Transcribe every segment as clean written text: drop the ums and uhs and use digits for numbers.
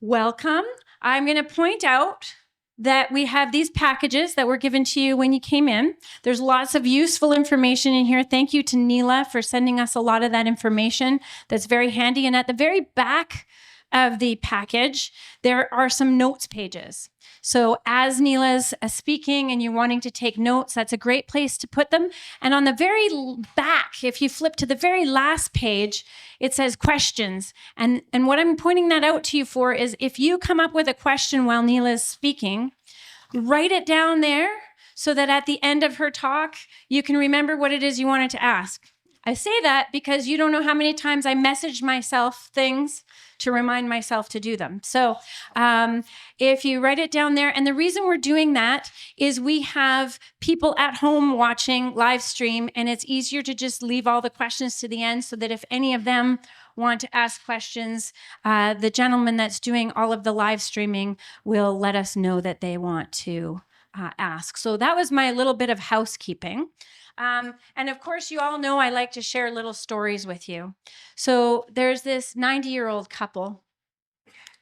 Welcome. I'm going to point out that we have these packages that were given to you when you came in. There's lots of useful information in here. Thank you to Neela for sending us a lot of that information. That's very handy. And at the very back of the package, there are some notes pages. So as Neela's speaking and you're wanting to take notes, that's a great place to put them. And on the very back, if you flip to the very last page, it says questions. And what I'm pointing that out to you for is if you come up with a question while Neela's speaking, write it down there so that at the end of her talk, you can remember what it is you wanted to ask. I say that because you don't know how many times I messaged myself things to remind myself to do them. So if you write it down there, and the reason we're doing that is we have people at home watching live stream, and it's easier to just leave all the questions to the end so that if any of them want to ask questions, the gentleman that's doing all of the live streaming will let us know that they want to ask. So that was my little bit of housekeeping. And of course, you all know I like to share little stories with you. So there's this 90-year-old couple,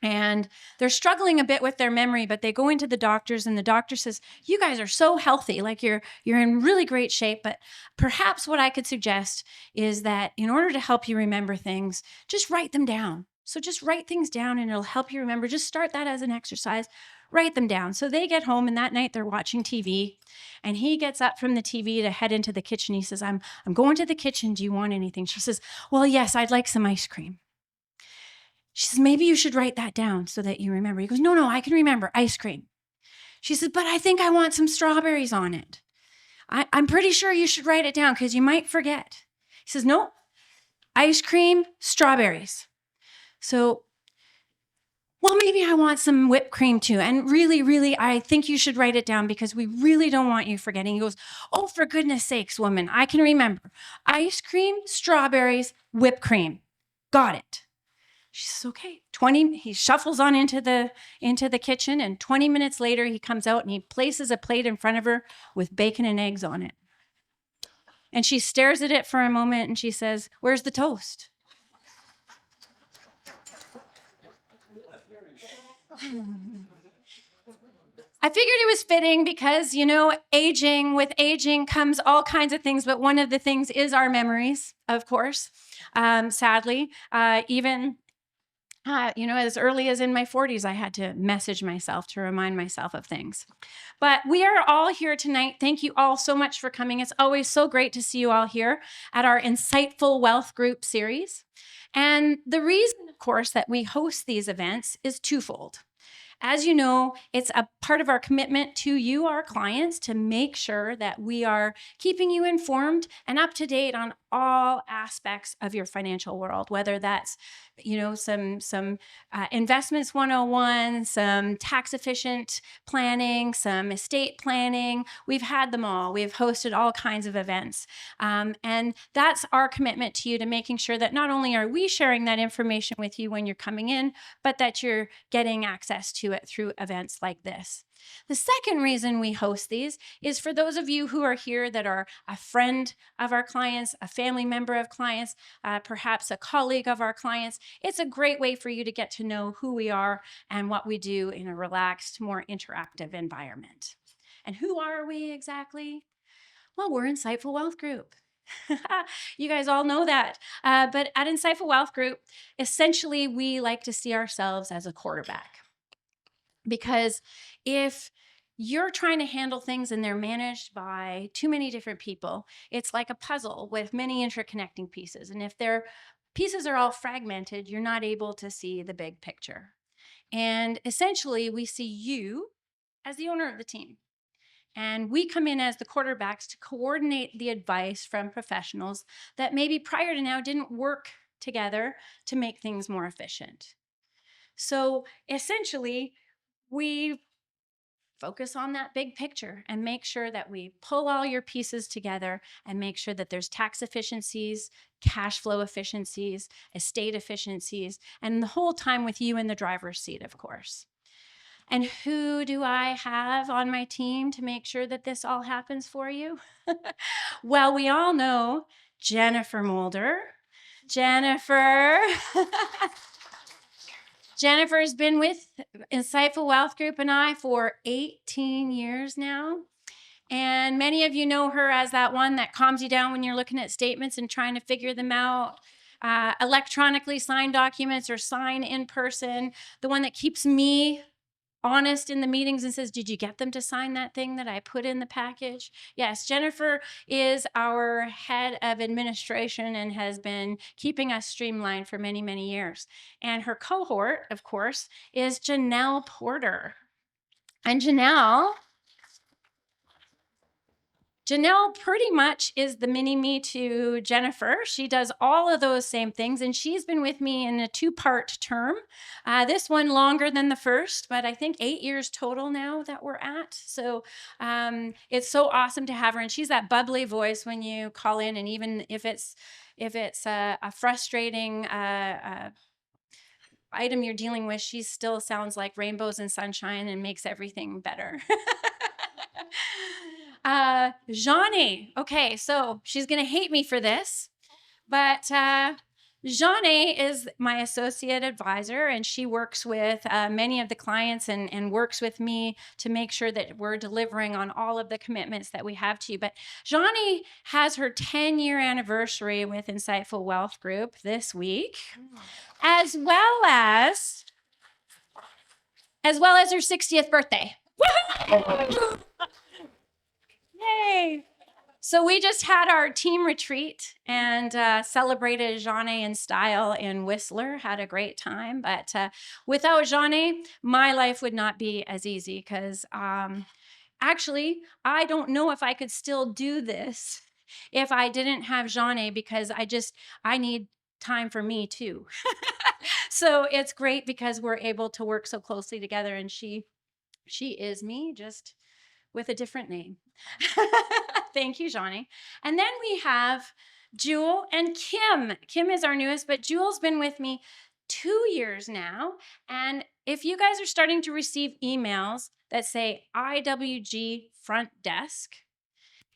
and they're struggling a bit with their memory, but they go into the doctors, and the doctor says, "You guys are so healthy, like you're in really great shape, but perhaps what I could suggest is that in order to help you remember things, just write them down. So just write things down and it'll help you remember. Just start that as an exercise. Write them down." So they get home, and that night they're watching TV, and he gets up from the TV to head into the kitchen. He says, I'm going to the kitchen. Do you want anything? She says, "Well, yes, I'd like some ice cream." She says, "Maybe you should write that down so that you remember." He goes, No, I can remember ice cream." She says, "But I think I want some strawberries on it." I'm pretty sure you should write it down because you might forget." He says, "No, ice cream, strawberries." So, "Well, maybe I want some whipped cream too. And really, I think you should write it down because we really don't want you forgetting." He goes, "Oh, for goodness sakes, woman, I can remember. Ice cream, strawberries, whipped cream. Got it." She says, "Okay." He shuffles on into the kitchen, and 20 minutes later, he comes out and he places a plate in front of her with bacon and eggs on it. And she stares at it for a moment and she says, "Where's the toast?" I figured it was fitting because, with aging comes all kinds of things, but one of the things is our memories, of course. Sadly, even as early as in my 40s, I had to message myself to remind myself of things. But we are all here tonight. Thank you all so much for coming. It's always so great to see you all here at our Insightful Wealth Group series. And the reason, of course, that we host these events is twofold. As you know, it's a part of our commitment to you, our clients, to make sure that we are keeping you informed and up to date on all aspects of your financial world, whether that's some investments 101, some tax efficient planning, some estate planning. We've had them all. We've hosted all kinds of events. And that's our commitment to you, to making sure that not only are we sharing that information with you when you're coming in, but that you're getting access to it through events like this. The second reason we host these is for those of you who are here that are a friend of our clients, a family member of clients, perhaps a colleague of our clients. It's a great way for you to get to know who we are and what we do in a relaxed, more interactive environment. And who are we exactly? Well, we're Insightful Wealth Group. You guys all know that. But at Insightful Wealth Group, essentially, we like to see ourselves as a quarterback. Because if you're trying to handle things and they're managed by too many different people, it's like a puzzle with many interconnecting pieces. And if their pieces are all fragmented, you're not able to see the big picture. And essentially, we see you as the owner of the team. And we come in as the quarterbacks to coordinate the advice from professionals that maybe prior to now didn't work together to make things more efficient. So essentially, we focus on that big picture and make sure that we pull all your pieces together and make sure that there's tax efficiencies, cash flow efficiencies, estate efficiencies, and the whole time with you in the driver's seat, of course. And who do I have on my team to make sure that this all happens for you? Well, we all know Jennifer Mulder. Jennifer. Jennifer's been with Insightful Wealth Group and I for 18 years now. And many of you know her as that one that calms you down when you're looking at statements and trying to figure them out. Electronically signed documents or sign in person. The one that keeps me honest in the meetings and says, did you get them to sign that thing that I put in the package? Yes, Jennifer is our head of administration and has been keeping us streamlined for many, many years. And her cohort, of course, is Janelle Porter. And Janelle pretty much is the mini me to Jennifer. She does all of those same things, and she's been with me in a 2-part term. This one longer than the first, but I think 8 years total now that we're at. So it's so awesome to have her, and she's that bubbly voice when you call in, and even if it's a frustrating item you're dealing with, she still sounds like rainbows and sunshine and makes everything better. Johnny. Okay, so she's going to hate me for this, but Johnny is my associate advisor, and she works with many of the clients and works with me to make sure that we're delivering on all of the commitments that we have to you. But Johnny has her 10-year anniversary with Insightful Wealth Group this week, as well as her 60th birthday. Yay! So we just had our team retreat and celebrated Jeanne in style in Whistler, had a great time. But without Jeanne, my life would not be as easy because actually, I don't know if I could still do this if I didn't have Jeanne, because I need time for me too. So it's great because we're able to work so closely together, and she is me, just with a different name. Thank you, Johnny. And then we have Jewel and Kim. Kim is our newest, but Jewel's been with me 2 years now. And if you guys are starting to receive emails that say IWG front desk,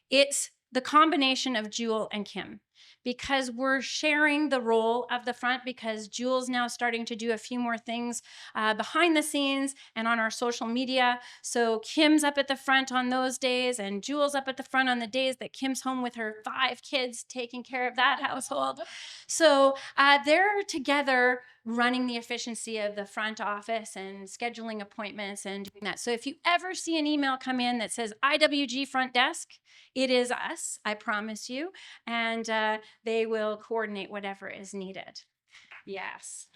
it's the combination of Jewel and Kim, because we're sharing the role of the front, because Jewel's now starting to do a few more things behind the scenes and on our social media. So Kim's up at the front on those days, and Jewel's up at the front on the days that Kim's home with her 5 kids taking care of that household. So they're together running the efficiency of the front office and scheduling appointments and doing that. So if you ever see an email come in that says IWG front desk, it is us, I promise you, and they will coordinate whatever is needed. Yes.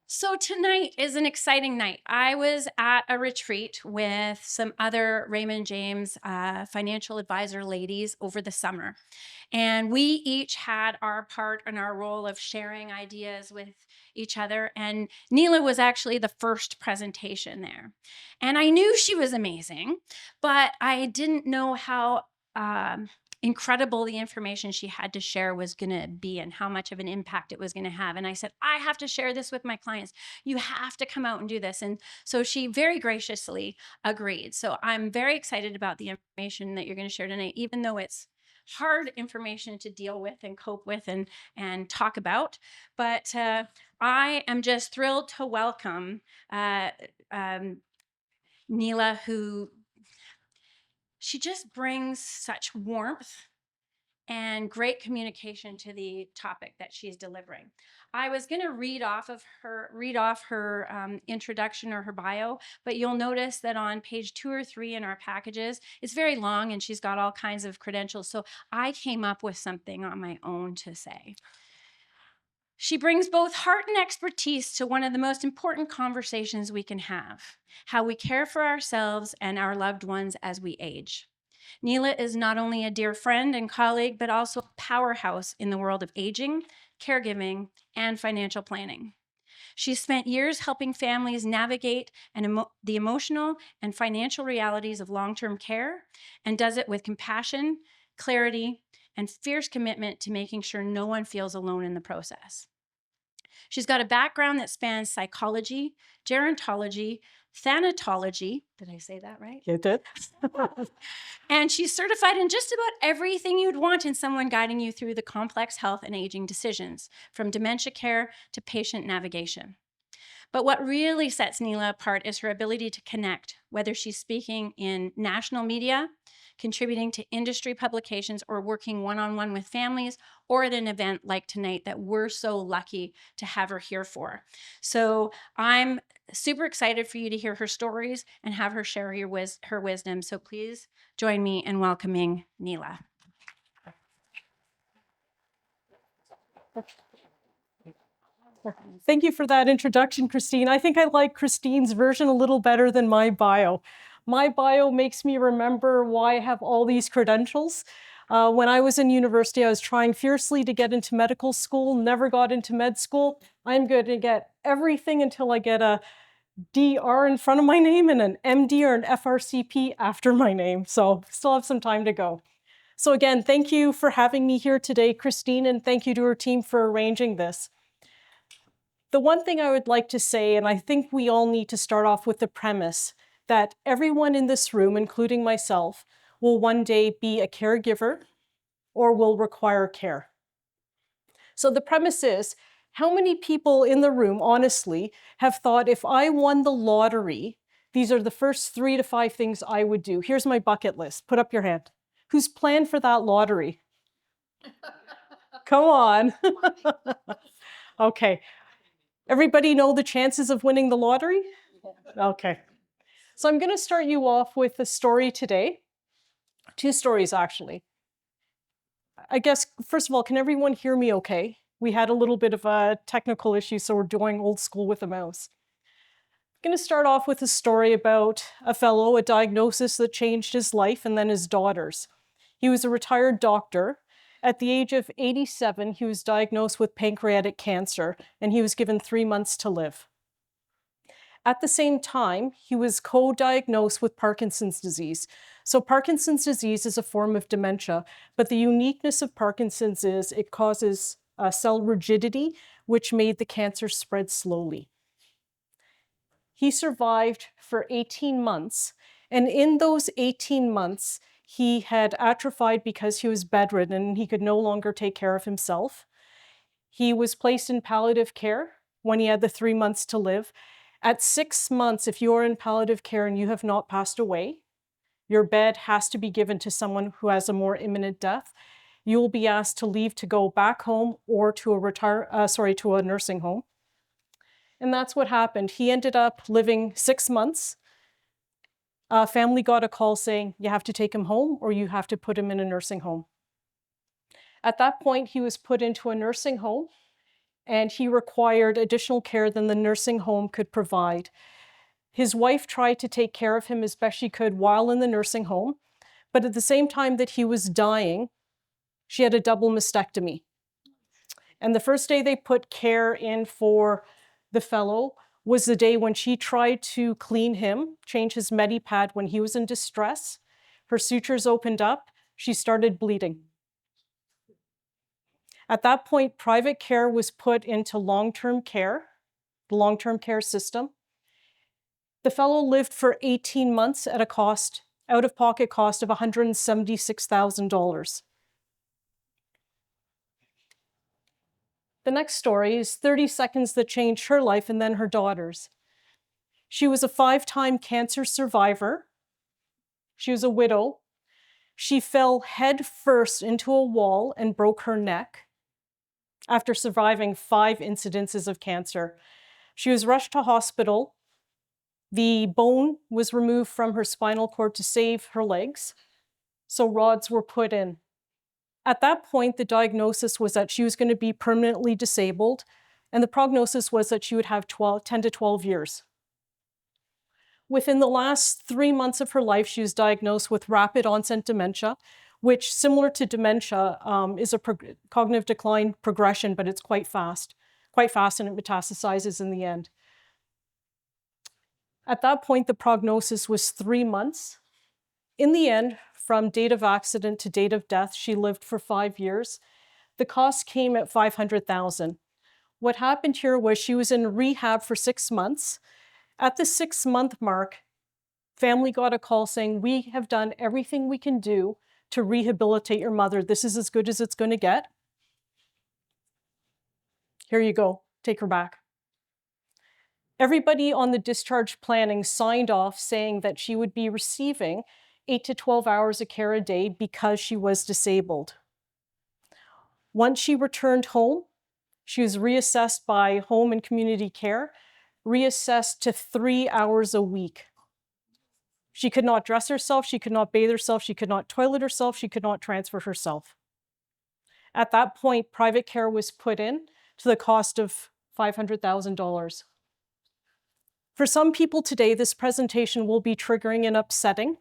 So tonight is an exciting night. I was at a retreat with some other Raymond James financial advisor ladies over the summer. And we each had our part and our role of sharing ideas with each other. And Neela was actually the first presentation there. And I knew she was amazing, but I didn't know how incredible the information she had to share was going to be and how much of an impact it was going to have. And I said, I have to share this with my clients. You have to come out and do this. And so she very graciously agreed. So I'm very excited about the information that you're going to share tonight, even though it's hard information to deal with and cope with and talk about. But I am just thrilled to welcome Neela, who she just brings such warmth and great communication to the topic that she's delivering. I was going to read off her introduction or her bio, but you'll notice that on page 2 or 3 in our packages, it's very long and she's got all kinds of credentials. So I came up with something on my own to say. She brings both heart and expertise to one of the most important conversations we can have: how we care for ourselves and our loved ones as we age. Neela is not only a dear friend and colleague, but also a powerhouse in the world of aging, caregiving, and financial planning. She's spent years helping families navigate the emotional and financial realities of long-term care, and does it with compassion, clarity, and fierce commitment to making sure no one feels alone in the process. She's got a background that spans psychology, gerontology, thanatology. Did I say that right? You did. And she's certified in just about everything you'd want in someone guiding you through the complex health and aging decisions, from dementia care to patient navigation. But what really sets Neela apart is her ability to connect, whether she's speaking in national media, contributing to industry publications, or working one-on-one with families, or at an event like tonight that we're so lucky to have her here for. So I'm super excited for you to hear her stories and have her share her wisdom. So please join me in welcoming Neela. Thank you for that introduction, Christine. I think I like Christine's version a little better than my bio. My bio makes me remember why I have all these credentials. When I was in university, I was trying fiercely to get into medical school, never got into med school. I'm going to get everything until I get a DR in front of my name and an MD or an FRCP after my name. So still have some time to go. So again, thank you for having me here today, Christine, and thank you to her team for arranging this. The one thing I would like to say, and I think we all need to start off with the premise that everyone in this room, including myself, will one day be a caregiver or will require care. So the premise is, how many people in the room, honestly, have thought, if I won the lottery, these are the first 3 to 5 things I would do? Here's my bucket list. Put up your hand. Who's planned for that lottery? Come on. Okay. Everybody know the chances of winning the lottery? Okay. So I'm going to start you off with a story today. 2 stories, actually. I guess, first of all, can everyone hear me okay? We had a little bit of a technical issue, so we're doing old school with a mouse. I'm going to start off with a story about a fellow, a diagnosis that changed his life and then his daughter's. He was a retired doctor. At the age of 87, he was diagnosed with pancreatic cancer, and he was given 3 months to live. At the same time, he was co-diagnosed with Parkinson's disease. So Parkinson's disease is a form of dementia, but the uniqueness of Parkinson's is it causes cell rigidity, which made the cancer spread slowly. He survived for 18 months, and in those 18 months, he had atrophied because he was bedridden and he could no longer take care of himself. He was placed in palliative care when he had the 3 months to live. At 6 months, if you're in palliative care and you have not passed away, your bed has to be given to someone who has a more imminent death. You will be asked to leave to go back home or to a nursing home. And that's what happened. He ended up living 6 months. Family got a call saying, you have to take him home or you have to put him in a nursing home. At that point, he was put into a nursing home, and he required additional care than the nursing home could provide. His wife tried to take care of him as best she could while in the nursing home, but at the same time that he was dying, she had a double mastectomy. And the first day they put care in for the fellow was the day when she tried to clean him, change his Medipad when he was in distress. Her sutures opened up, she started bleeding. At that point, private care was put into long-term care, the long-term care system. The fellow lived for 18 months at a cost, out-of-pocket cost of $176,000. The next story is 30 seconds that changed her life and then her daughter's. She was a 5-time cancer survivor. She was a widow. She fell head first into a wall and broke her neck after surviving 5 incidences of cancer. She was rushed to hospital. The bone was removed from her spinal cord to save her legs, so rods were put in. At that point, the diagnosis was that she was going to be permanently disabled, and the prognosis was that she would have 10 to 12 years. Within the last 3 months of her life, she was diagnosed with rapid onset dementia, which, similar to dementia, is a cognitive decline progression, but it's quite fast, and it metastasizes in the end. At that point, the prognosis was 3 months. In the end, from date of accident to date of death, she lived for 5 years. The cost came at $500,000. What happened here was she was in rehab for 6 months. At the 6-month mark, family got a call saying, we have done everything we can do to rehabilitate your mother. This is as good as it's going to get. Here you go. Take her back. Everybody on the discharge planning signed off saying that she would be receiving 8 to 12 hours of care a day because she was disabled. Once she returned home, she was reassessed by home and community care, reassessed to 3 hours a week. She could not dress herself, she could not bathe herself, she could not toilet herself, she could not transfer herself. At that point, private care was put in to the cost of $500,000. For some people today, this presentation will be triggering and upsetting.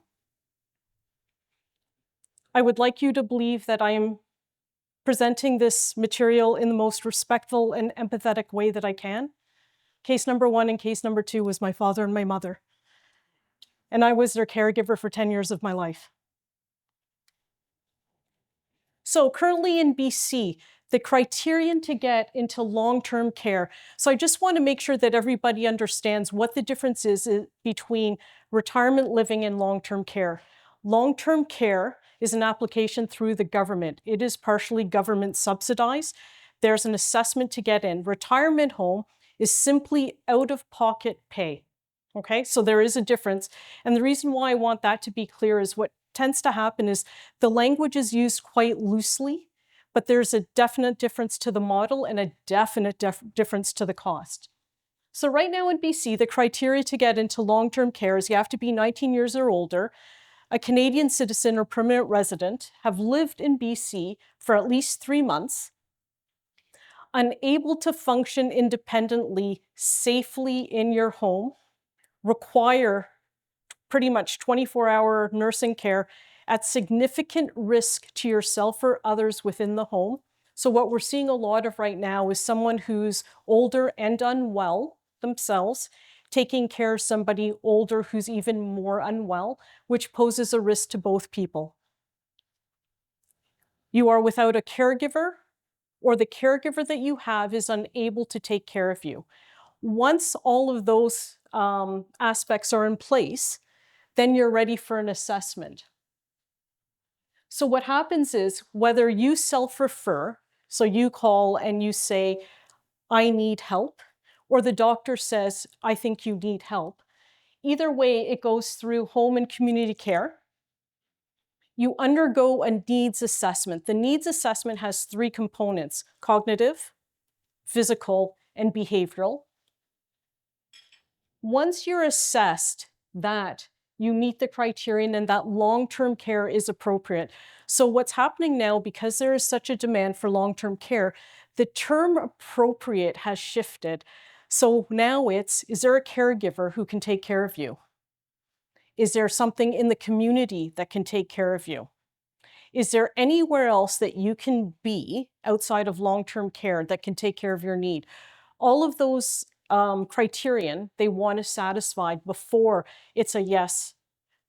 I would like you to believe that I am presenting this material in the most respectful and empathetic way that I can. Case number 1 and case number 2 was my father and my mother. And I was their caregiver for 10 years of my life. So currently in BC, the criterion to get into long-term care. So I just want to make sure that everybody understands what the difference is between retirement living and long-term care. Long-term care is an application through the government. It is partially government subsidized. There's an assessment to get in. Retirement home is simply out-of-pocket pay. Okay, so there is a difference. And the reason why I want that to be clear is what tends to happen is the language is used quite loosely, but there's a definite difference to the model and a definite difference to the cost. So right now in BC, the criteria to get into long-term care is you have to be 19 years or older, a Canadian citizen or permanent resident, have lived in BC for at least 3 months, unable to function independently safely in your home, require pretty much 24-hour nursing care at significant risk to yourself or others within the home. So what we're seeing a lot of right now is someone who's older and unwell themselves, taking care of somebody older who's even more unwell, which poses a risk to both people. You are without a caregiver, or the caregiver that you have is unable to take care of you. Once all of those aspects are in place, then you're ready for an assessment. So what happens is whether you self-refer, so you call and you say, I need help, or the doctor says, I think you need help. Either way, it goes through home and community care. You undergo a needs assessment. The needs assessment has 3 components: cognitive, physical, and behavioral. Once you're assessed that you meet the criterion and that long-term care is appropriate. So what's happening now, because there is such a demand for long-term care, the term appropriate has shifted. So now it's, is there a caregiver who can take care of you? Is there something in the community that can take care of you? Is there anywhere else that you can be outside of long-term care that can take care of your need? All of those criterion they want to satisfy before it's a yes,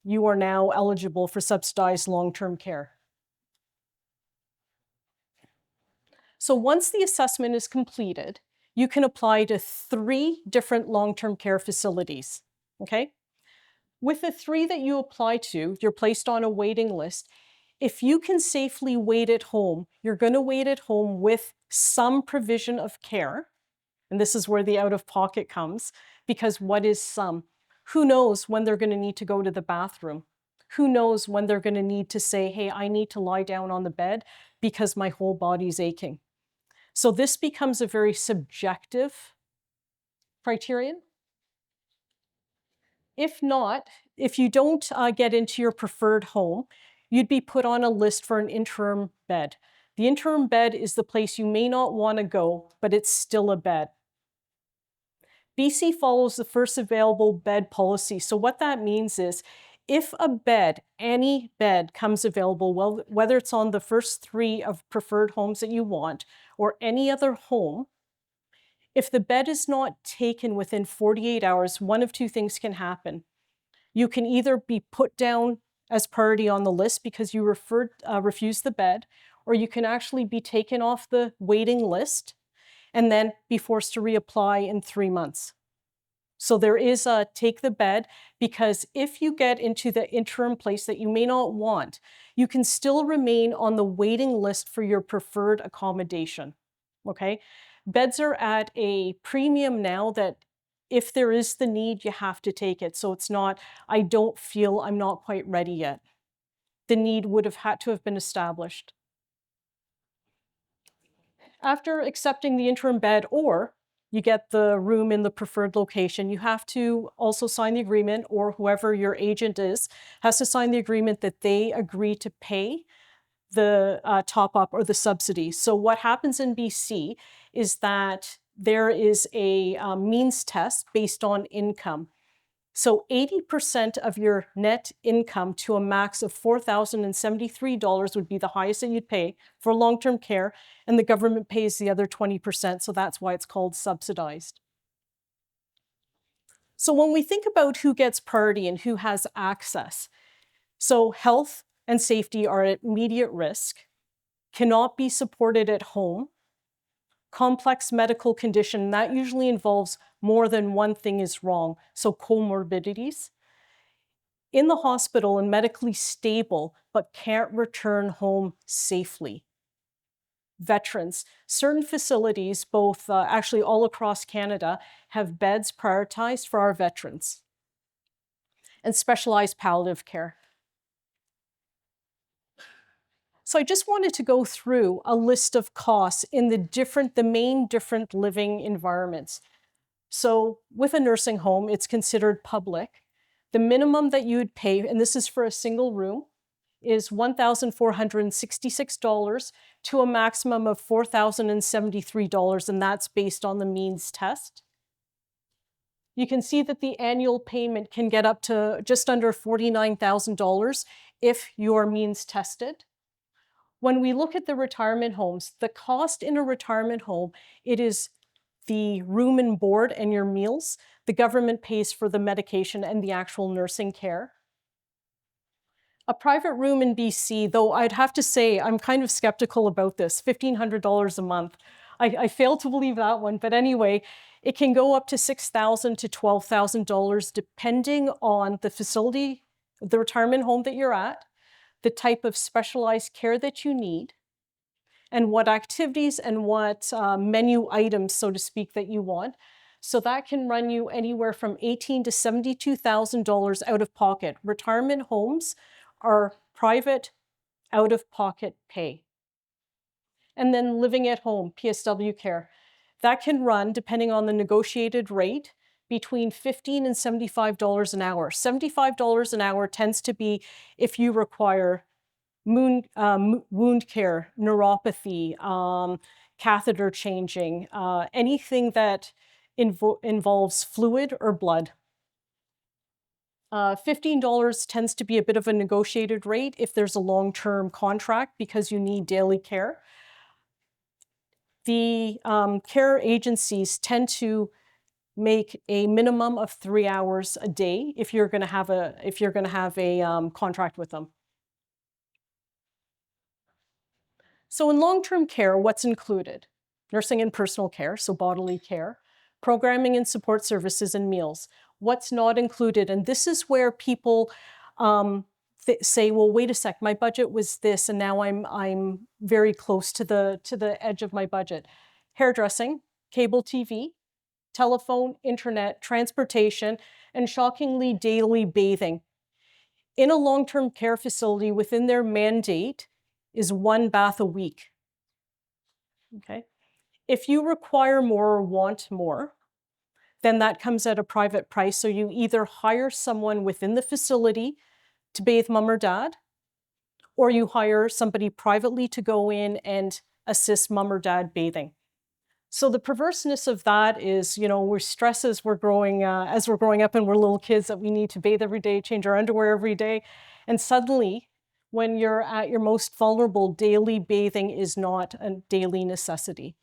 you are now eligible for subsidized long-term care. So once the assessment is completed, you can apply to 3 different long-term care facilities, okay? With the 3 that you apply to, you're placed on a waiting list. If you can safely wait at home, you're going to wait at home with some provision of care. And this is where the out-of-pocket comes, because what is some? Who knows when they're going to need to go to the bathroom? Who knows when they're going to need to say, hey, I need to lie down on the bed because my whole body's aching. So this becomes a very subjective criterion. If not, if you don't get into your preferred home, you'd be put on a list for an interim bed. The interim bed is the place you may not want to go, but it's still a bed. BC follows the first available bed policy. So what that means is if a bed, any bed comes available, well, whether it's on the first 3 of preferred homes that you want or any other home, if the bed is not taken within 48 hours, one of 2 things can happen. You can either be put down as priority on the list because you refused the bed, or you can actually be taken off the waiting list and then be forced to reapply in 3 months. So there is a take the bed, because if you get into the interim place that you may not want, you can still remain on the waiting list for your preferred accommodation, okay? Beds are at a premium now that if there is the need, you have to take it. So it's not, I don't feel I'm not quite ready yet. The need would have had to have been established. After accepting the interim bed, or you get the room in the preferred location, you have to also sign the agreement, or whoever your agent is has to sign the agreement that they agree to pay the top up or the subsidy. So what happens in BC is that there is a means test based on income. So 80% of your net income to a max of $4,073 would be the highest that you'd pay for long-term care, and the government pays the other 20%, so that's why it's called subsidized. So when we think about who gets priority and who has access, so health and safety are at immediate risk, cannot be supported at home, complex medical condition, that usually involves more than one thing is wrong, so comorbidities, in the hospital and medically stable, but can't return home safely. Veterans, certain facilities, both actually all across Canada, have beds prioritized for our veterans, and specialized palliative care. So I just wanted to go through a list of costs in the main different living environments. So with a nursing home, it's considered public. The minimum that you would pay, and this is for a single room, is $1,466 to a maximum of $4,073, and that's based on the means test. You can see that the annual payment can get up to just under $49,000 if you're means tested. When we look at the retirement homes, the cost in a retirement home, it is the room and board and your meals. The government pays for the medication and the actual nursing care. A private room in BC, though I'd have to say I'm kind of skeptical about this, $1,500 a month. I fail to believe that one, but anyway, it can go up to $6,000 to $12,000 depending on the facility, the retirement home that you're at, the type of specialized care that you need, and what activities and what menu items, so to speak, that you want. So that can run you anywhere from $18,000 to $72,000 out of pocket. Retirement homes are private out-of-pocket pay. And then living at home, PSW care, that can run, depending on the negotiated rate, between $15 and $75 an hour. $75 an hour tends to be if you require wound care, neuropathy, catheter changing, anything that involves fluid or blood. $15 tends to be a bit of a negotiated rate if there's a long-term contract because you need daily care. The care agencies tend to make a minimum of 3 hours a day if you're going to have a contract with them. So in long-term care, what's included? Nursing and personal care, so bodily care, programming and support services, and meals. What's not included? And this is where people say, well, wait a sec, my budget was this, and now I'm very close to the edge of my budget. Hairdressing, cable TV, telephone, internet, transportation, and shockingly, daily bathing. In a long-term care facility, within their mandate is 1 bath a week. Okay. If you require more or want more, then that comes at a private price. So you either hire someone within the facility to bathe mom or dad, or you hire somebody privately to go in and assist mom or dad bathing. So the perverseness of that is, we stress as we're growing up and we're little kids that we need to bathe every day, change our underwear every day. And suddenly, when you're at your most vulnerable, daily bathing is not a daily necessity.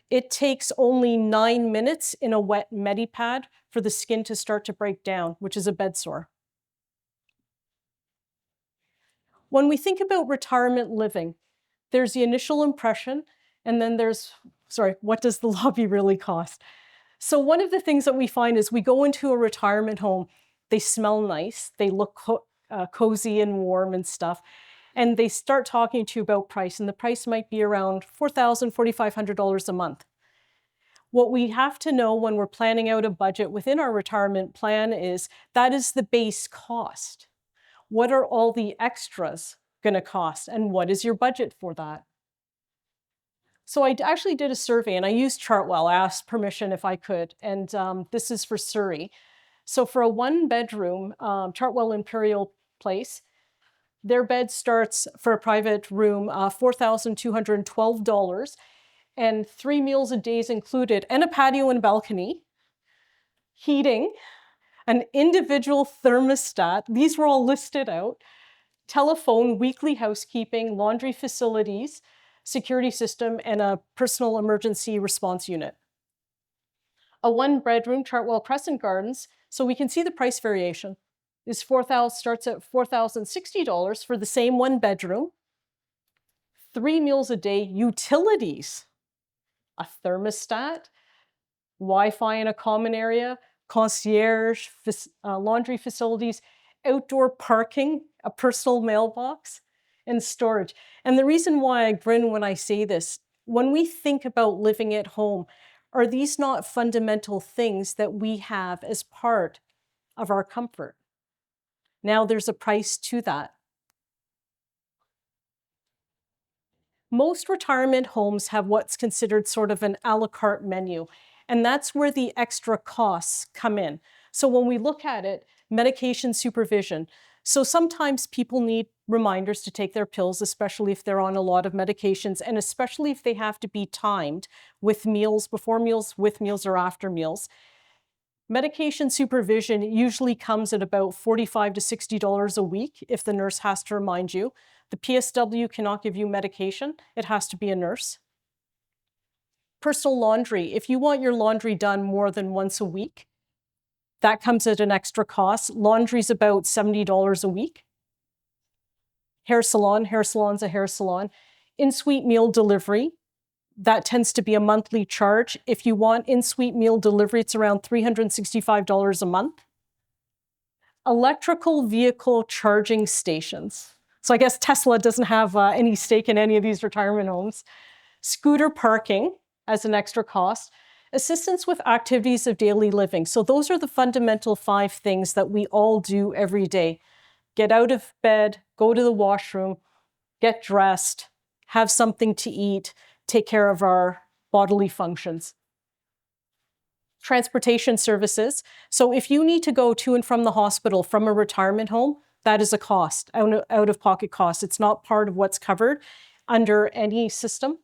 It takes only 9 minutes in a wet Medipad for the skin to start to break down, which is a bed sore. When we think about retirement living, there's the initial impression, and then there's, what does the lobby really cost? So one of the things that we find is we go into a retirement home, they smell nice, they look cozy and warm and stuff, and they start talking to you about price, and the price might be around $4,000, $4,500 a month. What we have to know when we're planning out a budget within our retirement plan is that is the base cost. What are all the extras going to cost, and what is your budget for that? So I actually did a survey, and I used Chartwell. I asked permission if I could, and this is for Surrey. So for a one-bedroom, Chartwell Imperial Place, their bed starts for a private room, $4,212, and 3 meals a day is included, and a patio and balcony, heating, an individual thermostat. These were all listed out. Telephone, weekly housekeeping, laundry facilities, security system, and a personal emergency response unit. A one-bedroom Chartwell Crescent Gardens, so we can see the price variation, starts at $4,060 for the same one bedroom, 3 meals a day, utilities, a thermostat, Wi-Fi in a common area, concierge, laundry facilities, outdoor parking, a personal mailbox, and storage. And the reason why I grin when I say this, when we think about living at home, are these not fundamental things that we have as part of our comfort? Now there's a price to that. Most retirement homes have what's considered sort of an a la carte menu, and that's where the extra costs come in. So when we look at it, medication supervision. So sometimes people need reminders to take their pills, especially if they're on a lot of medications, and especially if they have to be timed with meals, before meals, with meals, or after meals. Medication supervision usually comes at about $45 to $60 a week if the nurse has to remind you. The PSW cannot give you medication. It has to be a nurse. Personal laundry. If you want your laundry done more than once a week, that comes at an extra cost. Laundry's about $70 a week. Hair salon's a hair salon. In-suite meal delivery, that tends to be a monthly charge. If you want in-suite meal delivery, it's around $365 a month. Electrical vehicle charging stations. So I guess Tesla doesn't have any stake in any of these retirement homes. Scooter parking as an extra cost. Assistance with activities of daily living. So those are the fundamental 5 things that we all do every day. Get out of bed, go to the washroom, get dressed, have something to eat, take care of our bodily functions. Transportation services. So if you need to go to and from the hospital from a retirement home, that is a cost, out-of-pocket cost. It's not part of what's covered under any system.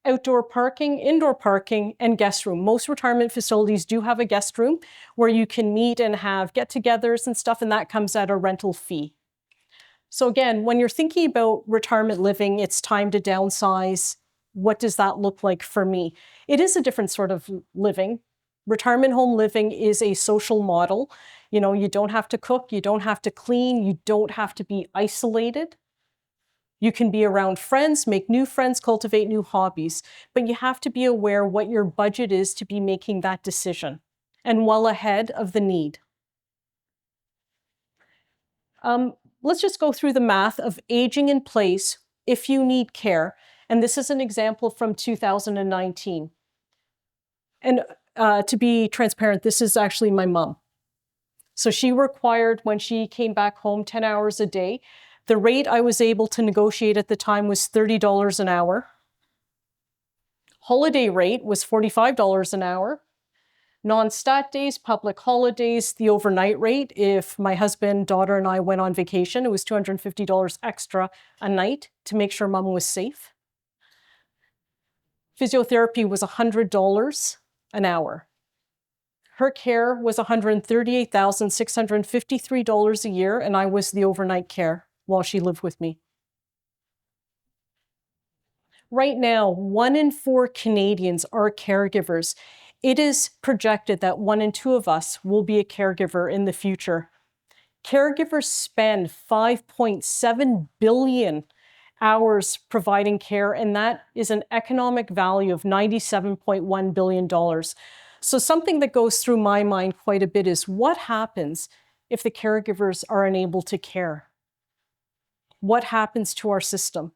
Outdoor parking, indoor parking, and guest room. Most retirement facilities do have a guest room where you can meet and have get-togethers and stuff, and that comes at a rental fee. So again, when you're thinking about retirement living, it's time to downsize. What does that look like for me? It is a different sort of living. Retirement home living is a social model. You know, you don't have to cook, you don't have to clean, you don't have to be isolated. You can be around friends, make new friends, cultivate new hobbies, but you have to be aware what your budget is to be making that decision and well ahead of the need. Let's just go through the math of aging in place if you need care. And this is an example from 2019. And to be transparent, this is actually my mom. So she required, when she came back home, 10 hours a day. The rate I was able to negotiate at the time was $30 an hour. Holiday rate was $45 an hour. Non-stat days, public holidays, the overnight rate, if my husband, daughter, and I went on vacation, it was $250 extra a night to make sure mom was safe. Physiotherapy was $100 an hour. Her care was $138,653 a year, and I was the overnight care while she lived with me. Right now, 1 in 4 Canadians are caregivers. It is projected that 1 in 2 of us will be a caregiver in the future. Caregivers spend 5.7 billion hours providing care, and that is an economic value of $97.1 billion. So something that goes through my mind quite a bit is what happens if the caregivers are unable to care? What happens to our system?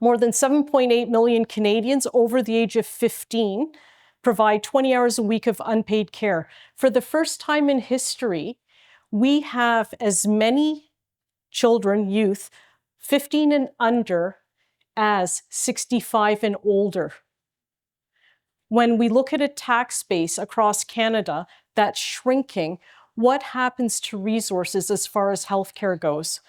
More than 7.8 million Canadians over the age of 15 provide 20 hours a week of unpaid care. For the first time in history, we have as many children, youth, 15 and under as 65 and older. When we look at a tax base across Canada that's shrinking, what happens to resources as far as healthcare goes?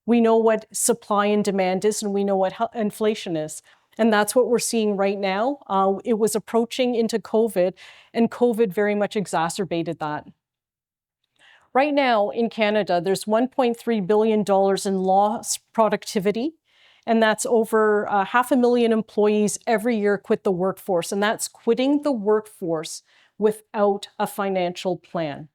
We know what supply and demand is, and we know what inflation is. And that's what we're seeing right now. It was approaching into COVID, and COVID very much exacerbated that. Right now in Canada, there's $1.3 billion in lost productivity, and that's over 500,000 employees every year quit the workforce, and that's quitting the workforce without a financial plan.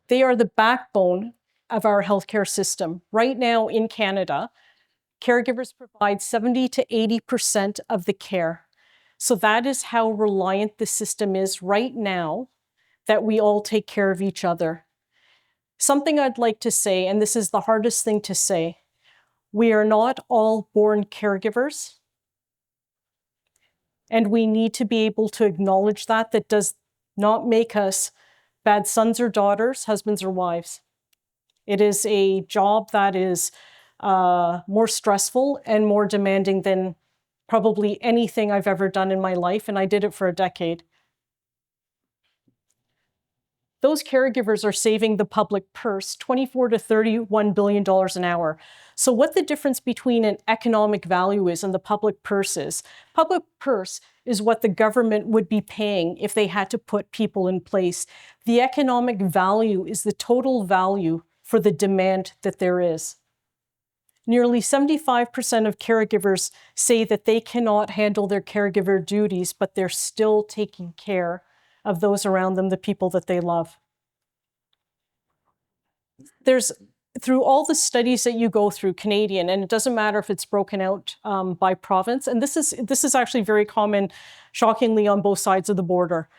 They are the backbone of our healthcare system. Right now in Canada, caregivers provide 70 to 80% of the care. So that is how reliant the system is right now, that we all take care of each other. Something I'd like to say, and this is the hardest thing to say, we are not all born caregivers. And we need to be able to acknowledge that. That does not make us bad sons or daughters, husbands or wives. It is a job that is more stressful and more demanding than probably anything I've ever done in my life, and I did it for a decade. Those caregivers are saving the public purse $24 to $31 billion an hour. So what the difference between an economic value is and the public purse is what the government would be paying if they had to put people in place. The economic value is the total value for the demand that there is. Nearly 75% of caregivers say that they cannot handle their caregiver duties, but they're still taking care of those around them, the people that they love. Through all the studies that you go through, Canadian, and it doesn't matter if it's broken out by province, and this is actually very common, shockingly, on both sides of the border.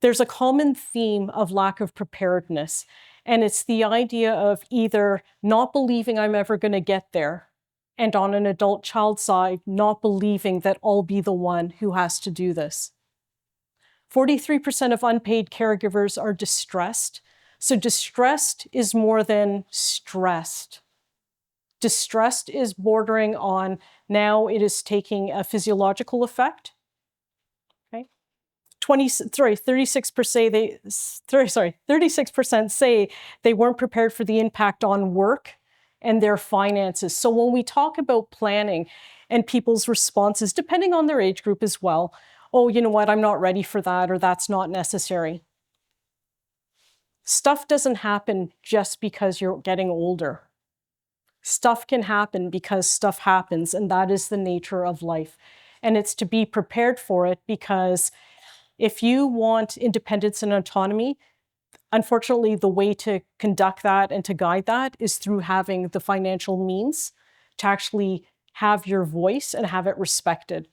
There's a common theme of lack of preparedness, and it's the idea of either not believing I'm ever going to get there, and on an adult child side, not believing that I'll be the one who has to do this. 43% of unpaid caregivers are distressed. So distressed is more than stressed. Distressed is bordering on now it is taking a physiological effect. Okay. 36% say they weren't prepared for the impact on work and their finances. So when we talk about planning and people's responses, depending on their age group as well, oh, you know what, I'm not ready for that, or that's not necessary. Stuff doesn't happen just because you're getting older. Stuff can happen because stuff happens, and that is the nature of life. And it's to be prepared for it, because if you want independence and autonomy, unfortunately, the way to conduct that and to guide that is through having the financial means to actually have your voice and have it respected.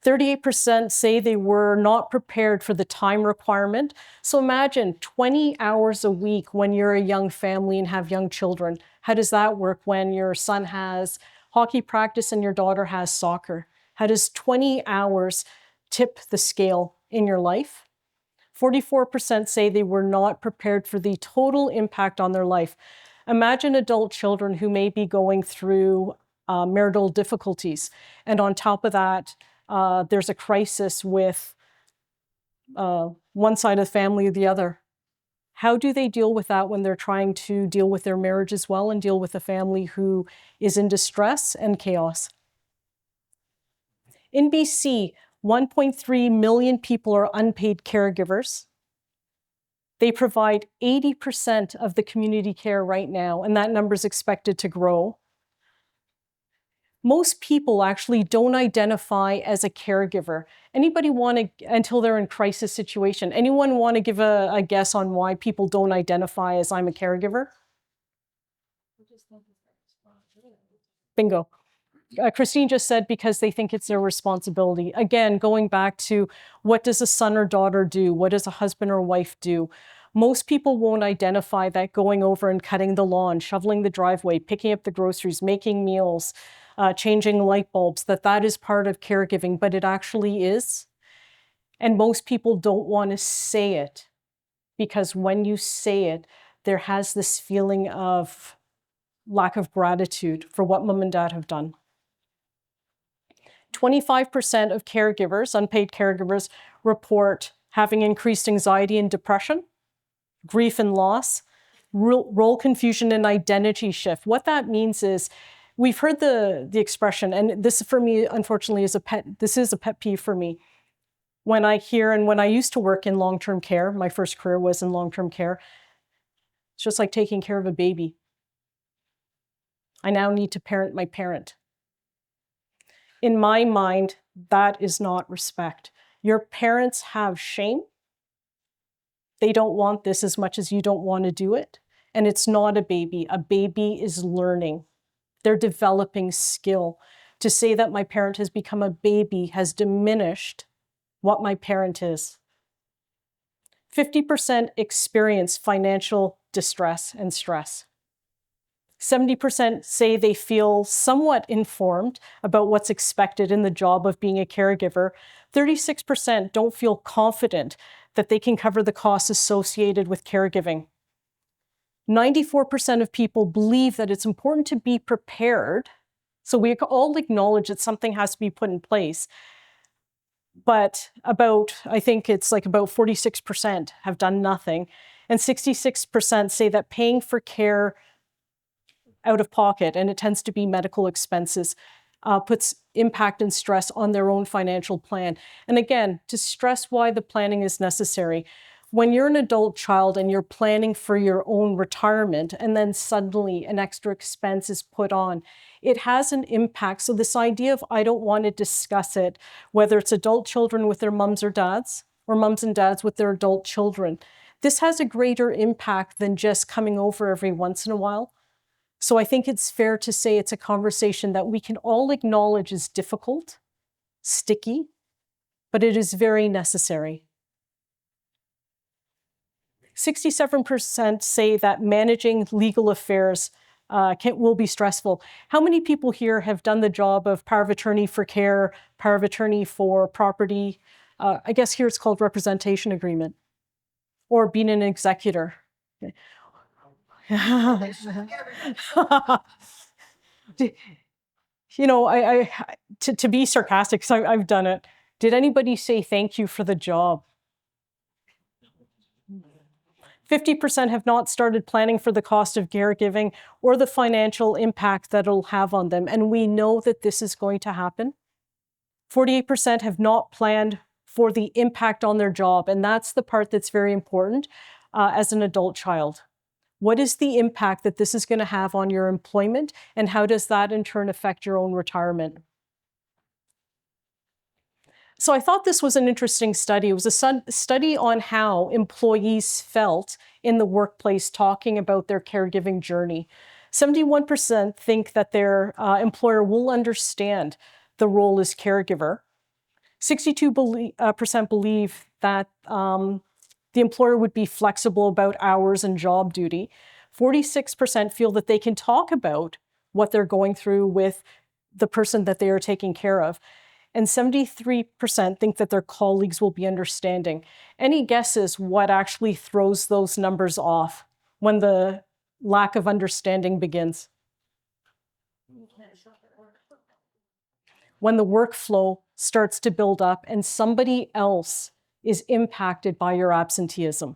38% say they were not prepared for the time requirement. So imagine 20 hours a week when you're a young family and have young children. How does that work when your son has hockey practice and your daughter has soccer? How does 20 hours tip the scale in your life? 44% say they were not prepared for the total impact on their life. Imagine adult children who may be going through marital difficulties. And on top of that, there's a crisis with one side of the family or the other. How do they deal with that when they're trying to deal with their marriage as well and deal with a family who is in distress and chaos? In BC, 1.3 million people are unpaid caregivers. They provide 80% of the community care right now, and that number is expected to grow. Most people actually don't identify as a caregiver. Anybody want to, until they're in crisis situation, anyone want to give a guess on why people don't identify as I'm a caregiver? Bingo. Christine just said because they think it's their responsibility. Again, going back to what does a son or daughter do? What does a husband or wife do? Most people won't identify that going over and cutting the lawn, shoveling the driveway, picking up the groceries, making meals, changing light bulbs, that is part of caregiving, but it actually is. And most people don't want to say it because when you say it, there has this feeling of lack of gratitude for what mom and dad have done. 25% of caregivers, unpaid caregivers, report having increased anxiety and depression, grief and loss, role confusion and identity shift. What that means is, we've heard the expression, and this for me, unfortunately, is a pet peeve for me. When I hear, and when I used to work in long-term care, my first career was in long-term care, it's just like taking care of a baby. I now need to parent my parent. In my mind, that is not respect. Your parents have shame. They don't want this as much as you don't want to do it. And it's not a baby. A baby is learning. They're developing skill. To say that my parent has become a baby has diminished what my parent is. 50% experience financial distress and stress. 70% say they feel somewhat informed about what's expected in the job of being a caregiver. 36% don't feel confident that they can cover the costs associated with caregiving. 94% of people believe that it's important to be prepared. So we all acknowledge that something has to be put in place. But I think it's like about 46% have done nothing. And 66% say that paying for care out of pocket, and it tends to be medical expenses, puts impact and stress on their own financial plan. And again, to stress why the planning is necessary. When you're an adult child and you're planning for your own retirement, and then suddenly an extra expense is put on, it has an impact. So this idea of I don't want to discuss it, whether it's adult children with their mums or dads, or mums and dads with their adult children, this has a greater impact than just coming over every once in a while. So I think it's fair to say it's a conversation that we can all acknowledge is difficult, sticky, but it is very necessary. 67% say that managing legal affairs will be stressful. How many people here have done the job of power of attorney for care, power of attorney for property? I guess here it's called representation agreement, or being an executor. You know, to be sarcastic, because I've done it. Did anybody say thank you for the job? 50% have not started planning for the cost of caregiving or the financial impact that it'll have on them. And we know that this is going to happen. 48% have not planned for the impact on their job. And that's the part that's very important as an adult child. What is the impact that this is going to have on your employment, and how does that in turn affect your own retirement? So I thought this was an interesting study. It was a study on how employees felt in the workplace talking about their caregiving journey. 71% think that their employer will understand the role as caregiver. 62% believe that the employer would be flexible about hours and job duty. 46% feel that they can talk about what they're going through with the person that they are taking care of. And 73% think that their colleagues will be understanding. Any guesses what actually throws those numbers off when the lack of understanding begins? When the workflow starts to build up and somebody else is impacted by your absenteeism.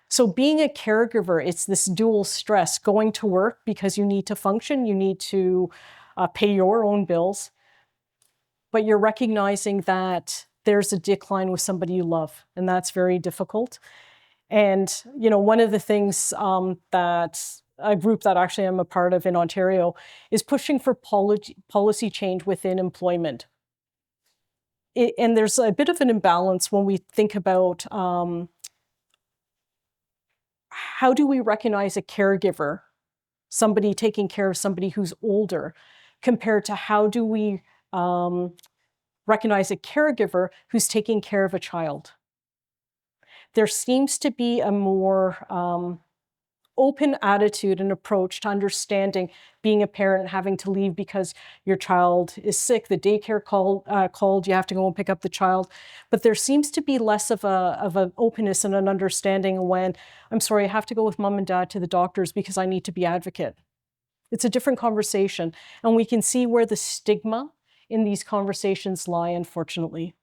So being a caregiver, it's this dual stress, going to work because you need to function, you need to pay your own bills, but you're recognizing that there's a decline with somebody you love, and that's very difficult. And, you know, one of the things that a group that actually I'm a part of in Ontario is pushing for policy change within employment. And there's a bit of an imbalance when we think about how do we recognize a caregiver somebody taking care of somebody who's older, compared to how do we recognize a caregiver who's taking care of a child. There seems to be a more open attitude and approach to understanding being a parent, having to leave because your child is sick, the daycare called, you have to go and pick up the child. But there seems to be less of an openness and an understanding when, I'm sorry, I have to go with mom and dad to the doctors because I need to be advocate. It's a different conversation, and we can see where the stigma in these conversations lie, unfortunately.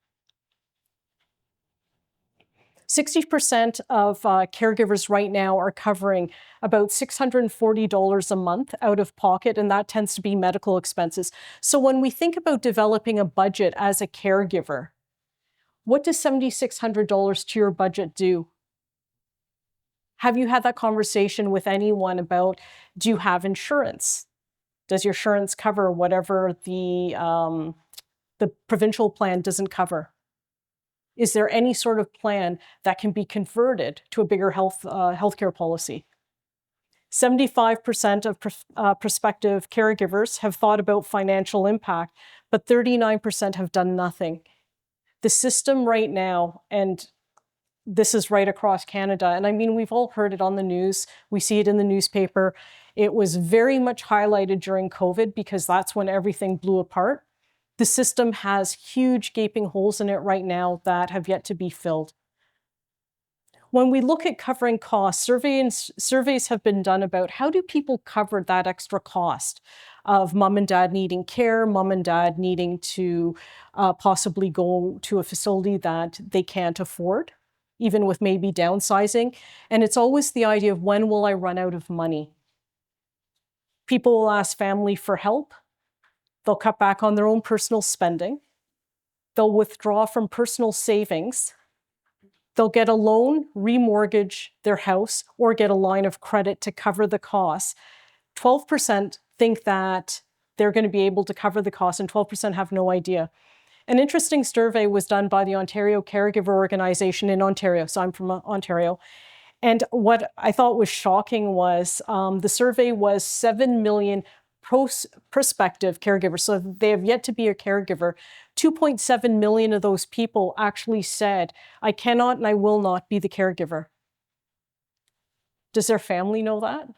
60% of caregivers right now are covering about $640 a month out of pocket, and that tends to be medical expenses. So when we think about developing a budget as a caregiver, what does $7,600 to your budget do? Have you had that conversation with anyone about, do you have insurance? Does your insurance cover whatever the provincial plan doesn't cover? Is there any sort of plan that can be converted to a bigger healthcare policy? 75% of prospective caregivers have thought about financial impact, but 39% have done nothing. The system right now, and this is right across Canada, and I mean, we've all heard it on the news, we see it in the newspaper. It was very much highlighted during COVID because that's when everything blew apart. The system has huge gaping holes in it right now that have yet to be filled. When we look at covering costs, surveys have been done about how do people cover that extra cost of mom and dad needing care, mom and dad needing to possibly go to a facility that they can't afford, even with maybe downsizing. And it's always the idea of, when will I run out of money? People will ask family for help. They'll cut back on their own personal spending. They'll withdraw from personal savings. They'll get a loan, remortgage their house, or get a line of credit to cover the costs. 12% think that they're going to be able to cover the costs, and 12% have no idea. An interesting survey was done by the Ontario Caregiver Organization in Ontario. So I'm from Ontario. And what I thought was shocking was the survey was 7 million prospective caregivers. So they have yet to be a caregiver. 2.7 million of those people actually said, I cannot and I will not be the caregiver. Does their family know that?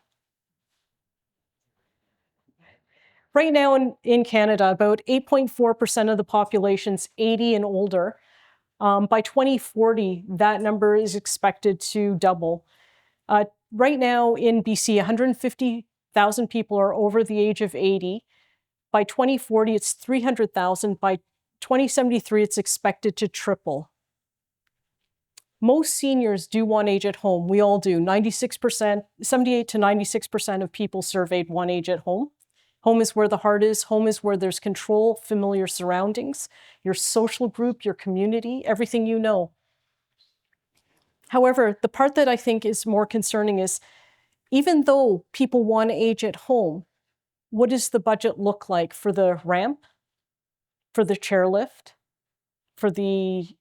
Right now in Canada, about 8.4% of the population's 80 and older. By 2040, that number is expected to double. Right now in BC, 150,000 people are over the age of 80. By 2040, it's 300,000. By 2073, it's expected to triple. Most seniors do want age at home. We all do. 96%, 78 to 96% of people surveyed want age at home. Home is where the heart is. Home is where there's control, familiar surroundings, your social group, your community, everything you know. However, the part that I think is more concerning is, even though people want to age at home, what does the budget look like for the ramp, for the chairlift, for the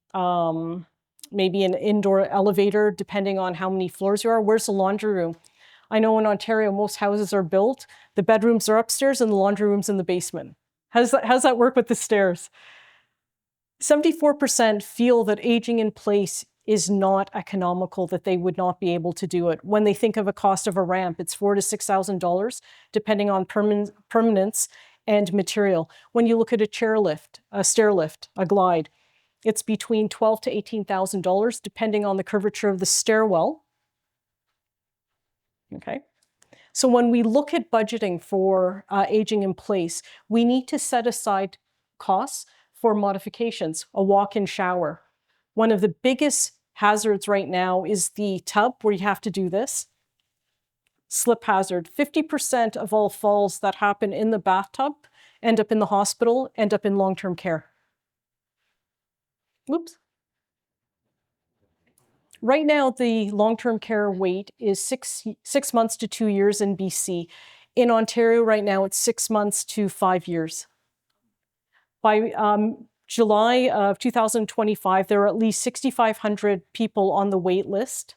maybe an indoor elevator, depending on how many floors you are? Where's the laundry room? I know in Ontario, most houses are built, the bedrooms are upstairs and the laundry room's in the basement. How's that work with the stairs? 74% feel that aging in place is not economical, that they would not be able to do it. When they think of a cost of a ramp, it's $4,000 to $6,000, depending on permanence and material. When you look at a chairlift, a stair lift, a glide, it's between $12,000 to $18,000, depending on the curvature of the stairwell. Okay. So when we look at budgeting for aging in place, we need to set aside costs for modifications, a walk-in shower. One of the biggest hazards right now is the tub where you have to do this. Slip hazard. 50% of all falls that happen in the bathtub end up in the hospital, end up in long-term care. Whoops. Right now, the long-term care wait is six months to 2 years in BC. In Ontario right now, it's 6 months to 5 years. By July of 2025, there are at least 6,500 people on the wait list.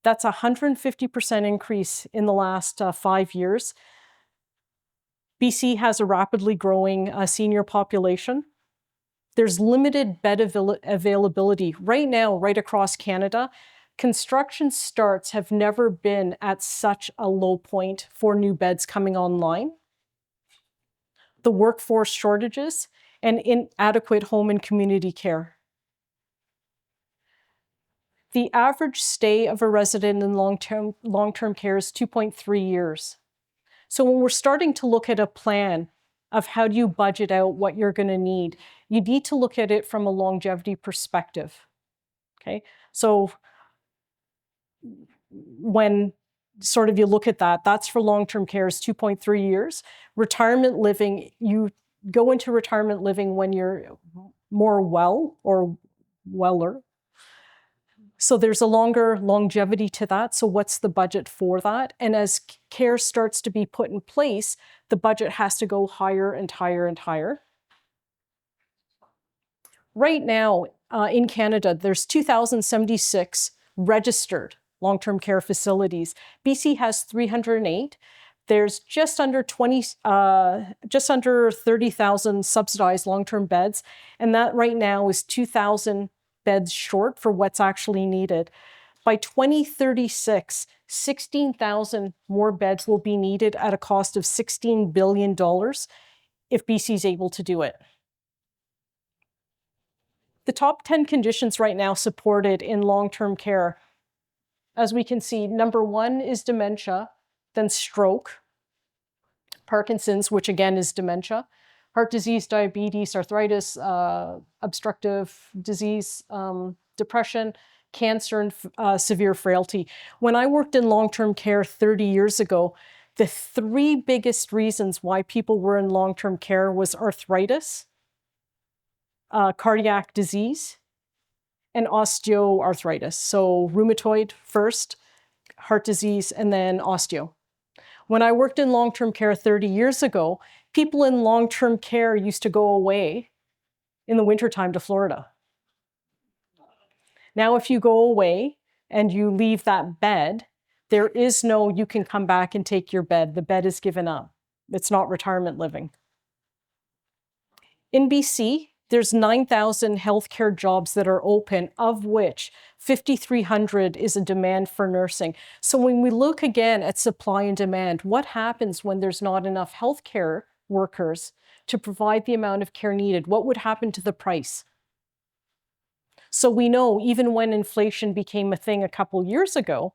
That's a 150% increase in the last 5 years. BC has a rapidly growing senior population. There's limited bed availability. Right now, right across Canada, construction starts have never been at such a low point for new beds coming online. The workforce shortages and inadequate home and community care. The average stay of a resident in long-term care is 2.3 years. So when we're starting to look at a plan of how do you budget out what you're going to need, you need to look at it from a longevity perspective. Okay, so when sort of you look at that, that's for long-term care is 2.3 years. Retirement living, you go into retirement living when you're more well or weller. So there's a longer longevity to that. So what's the budget for that? And as care starts to be put in place, the budget has to go higher and higher and higher. Right now in Canada, there's 2,076 registered long-term care facilities. BC has 308. There's just under 30,000 subsidized long-term beds, and that right now is 2,000 beds short for what's actually needed. By 2036, 16,000 more beds will be needed at a cost of $16 billion if BC is able to do it. The top 10 conditions right now supported in long-term care, as we can see, number 1 is dementia, then stroke, Parkinson's, which again is dementia, heart disease, diabetes, arthritis, obstructive disease, depression, cancer, and severe frailty. When I worked in long-term care 30 years ago, the 3 biggest reasons why people were in long-term care was arthritis, cardiac disease, and osteoarthritis. So rheumatoid first, heart disease, and then osteo. When I worked in long-term care 30 years ago, people in long-term care used to go away in the wintertime to Florida. Now, if you go away and you leave that bed, there is no, you can come back and take your bed. The bed is given up. It's not retirement living. In BC, there's 9,000 healthcare jobs that are open, of which 5,300 is a demand for nursing. So when we look again at supply and demand, what happens when there's not enough healthcare workers to provide the amount of care needed? What would happen to the price? So we know even when inflation became a thing a couple years ago,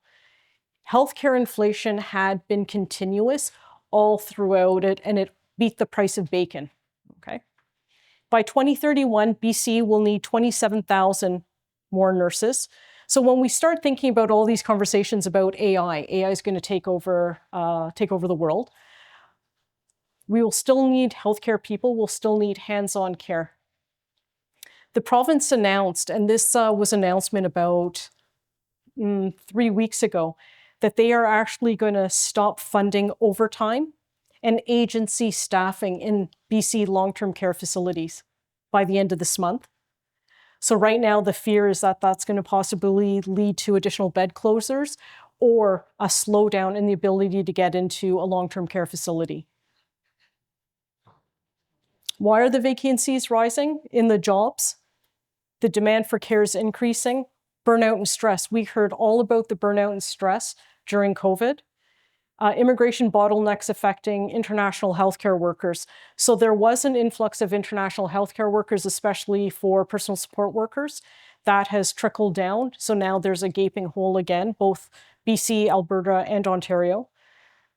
healthcare inflation had been continuous all throughout it, and it beat the price of bacon, okay? By 2031, BC will need 27,000 more nurses. So when we start thinking about all these conversations about AI is going to take over the world. We will still need healthcare people. We'll still need hands-on care. The province announced, and this was an announcement about 3 weeks ago, that they are actually going to stop funding overtime and agency staffing in BC long-term care facilities by the end of this month. So right now, the fear is that that's going to possibly lead to additional bed closures or a slowdown in the ability to get into a long-term care facility. Why are the vacancies rising in the jobs? The demand for care is increasing. Burnout and stress. We heard all about the burnout and stress during COVID. Immigration bottlenecks affecting international healthcare workers. So there was an influx of international healthcare workers, especially for personal support workers. That has trickled down. So now there's a gaping hole again, both BC, Alberta, and Ontario.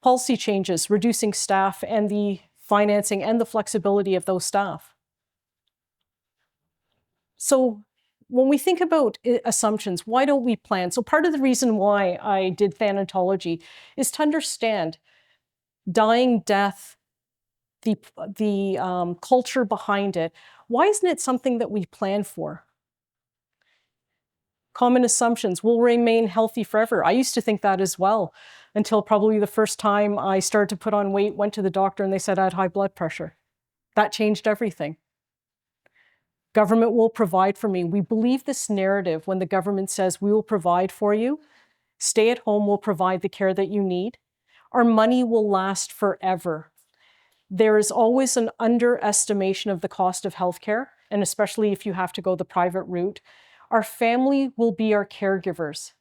Policy changes, reducing staff and the financing and the flexibility of those staff. So when we think about assumptions, why don't we plan? So part of the reason why I did thanatology is to understand dying, death, the culture behind it. Why isn't it something that we plan for? Common assumptions, we'll remain healthy forever. I used to think that as well, until probably the first time I started to put on weight, went to the doctor, and they said I had high blood pressure. That changed everything. Government will provide for me. We believe this narrative when the government says we will provide for you. Stay at home will provide the care that you need. Our money will last forever. There is always an underestimation of the cost of healthcare, and especially if you have to go the private route. Our family will be our caregivers.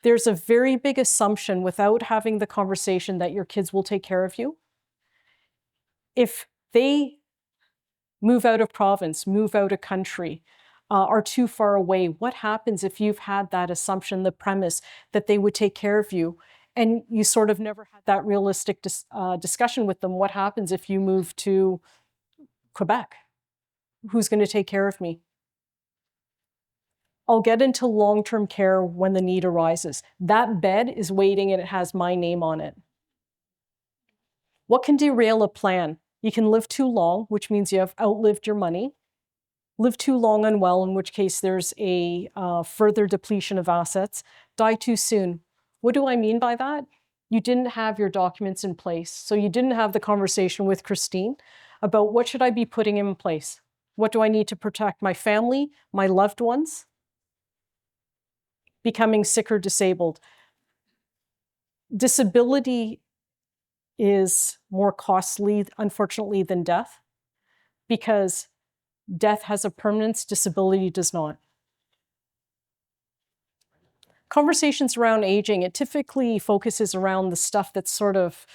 There's a very big assumption without having the conversation that your kids will take care of you. If they move out of province, move out of country, are too far away, what happens if you've had that assumption, the premise that they would take care of you, and you sort of never had that realistic discussion with them? What happens if you move to Quebec? Who's going to take care of me? I'll get into long-term care when the need arises. That bed is waiting and it has my name on it. What can derail a plan? You can live too long, which means you have outlived your money. Live too long unwell, in which case there's a further depletion of assets. Die too soon. What do I mean by that? You didn't have your documents in place. So you didn't have the conversation with Christine about what should I be putting in place? What do I need to protect my family, my loved ones? Becoming sick or disabled. Disability is more costly, unfortunately, than death, because death has a permanence, disability does not. Conversations around aging, it typically focuses around the stuff that's sort of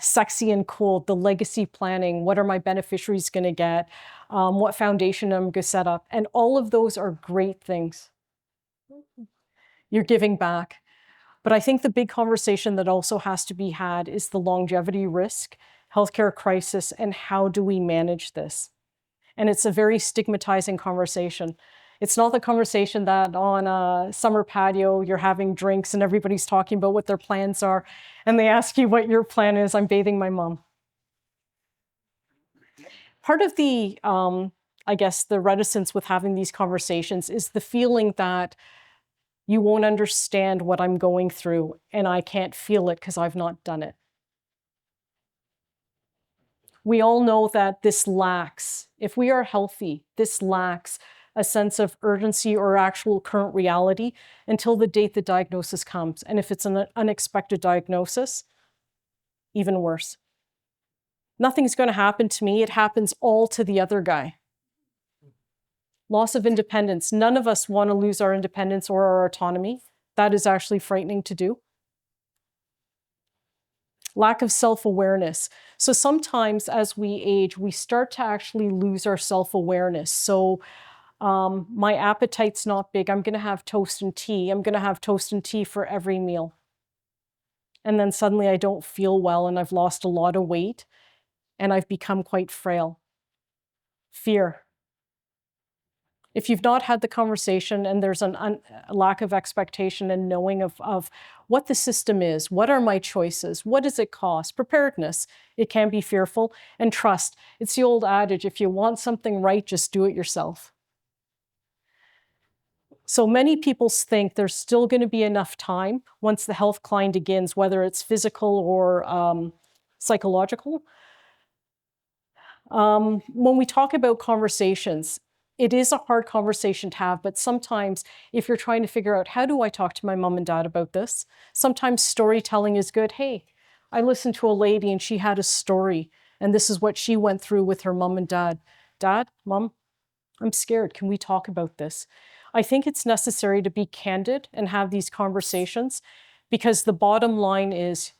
sexy and cool, the legacy planning, what are my beneficiaries going to get, what foundation I'm going to set up, and all of those are great things. You're giving back. But I think the big conversation that also has to be had is the longevity risk, healthcare crisis, and how do we manage this? And it's a very stigmatizing conversation. It's not the conversation that on a summer patio, you're having drinks and everybody's talking about what their plans are, and they ask you what your plan is. I'm bathing my mom. Part of the, I guess, the reticence with having these conversations is the feeling that you won't understand what I'm going through and I can't feel it because I've not done it. We all know that this lacks, if we are healthy, this lacks a sense of urgency or actual current reality until the date the diagnosis comes. And if it's an unexpected diagnosis, even worse. Nothing's going to happen to me. It happens all to the other guy. Loss of independence. None of us want to lose our independence or our autonomy. That is actually frightening to do. Lack of self-awareness. So sometimes as we age, we start to actually lose our self-awareness. So my appetite's not big. I'm going to have toast and tea. I'm going to have toast and tea for every meal. And then suddenly I don't feel well and I've lost a lot of weight and I've become quite frail. Fear. If you've not had the conversation and there's a lack of expectation and knowing of what the system is, what are my choices, what does it cost, preparedness, it can be fearful, and trust. It's the old adage, if you want something right, just do it yourself. So many people think there's still going to be enough time once the health decline begins, whether it's physical or psychological. When we talk about conversations, it is a hard conversation to have, but sometimes if you're trying to figure out, how do I talk to my mom and dad about this? Sometimes storytelling is good. Hey, I listened to a lady and she had a story and this is what she went through with her mom and dad. Dad, mom, I'm scared. Can we talk about this? I think it's necessary to be candid and have these conversations because the bottom line is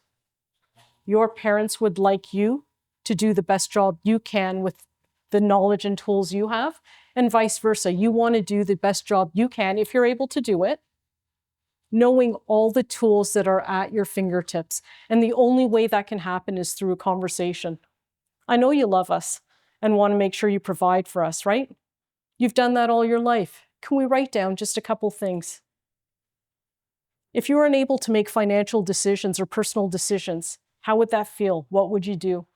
your parents would like you to do the best job you can with the knowledge and tools you have, and vice versa. You want to do the best job you can, if you're able to do it, knowing all the tools that are at your fingertips. And the only way that can happen is through a conversation. I know you love us and want to make sure you provide for us, right? You've done that all your life. Can we write down just a couple things? If you were unable to make financial decisions or personal decisions, how would that feel? What would you do?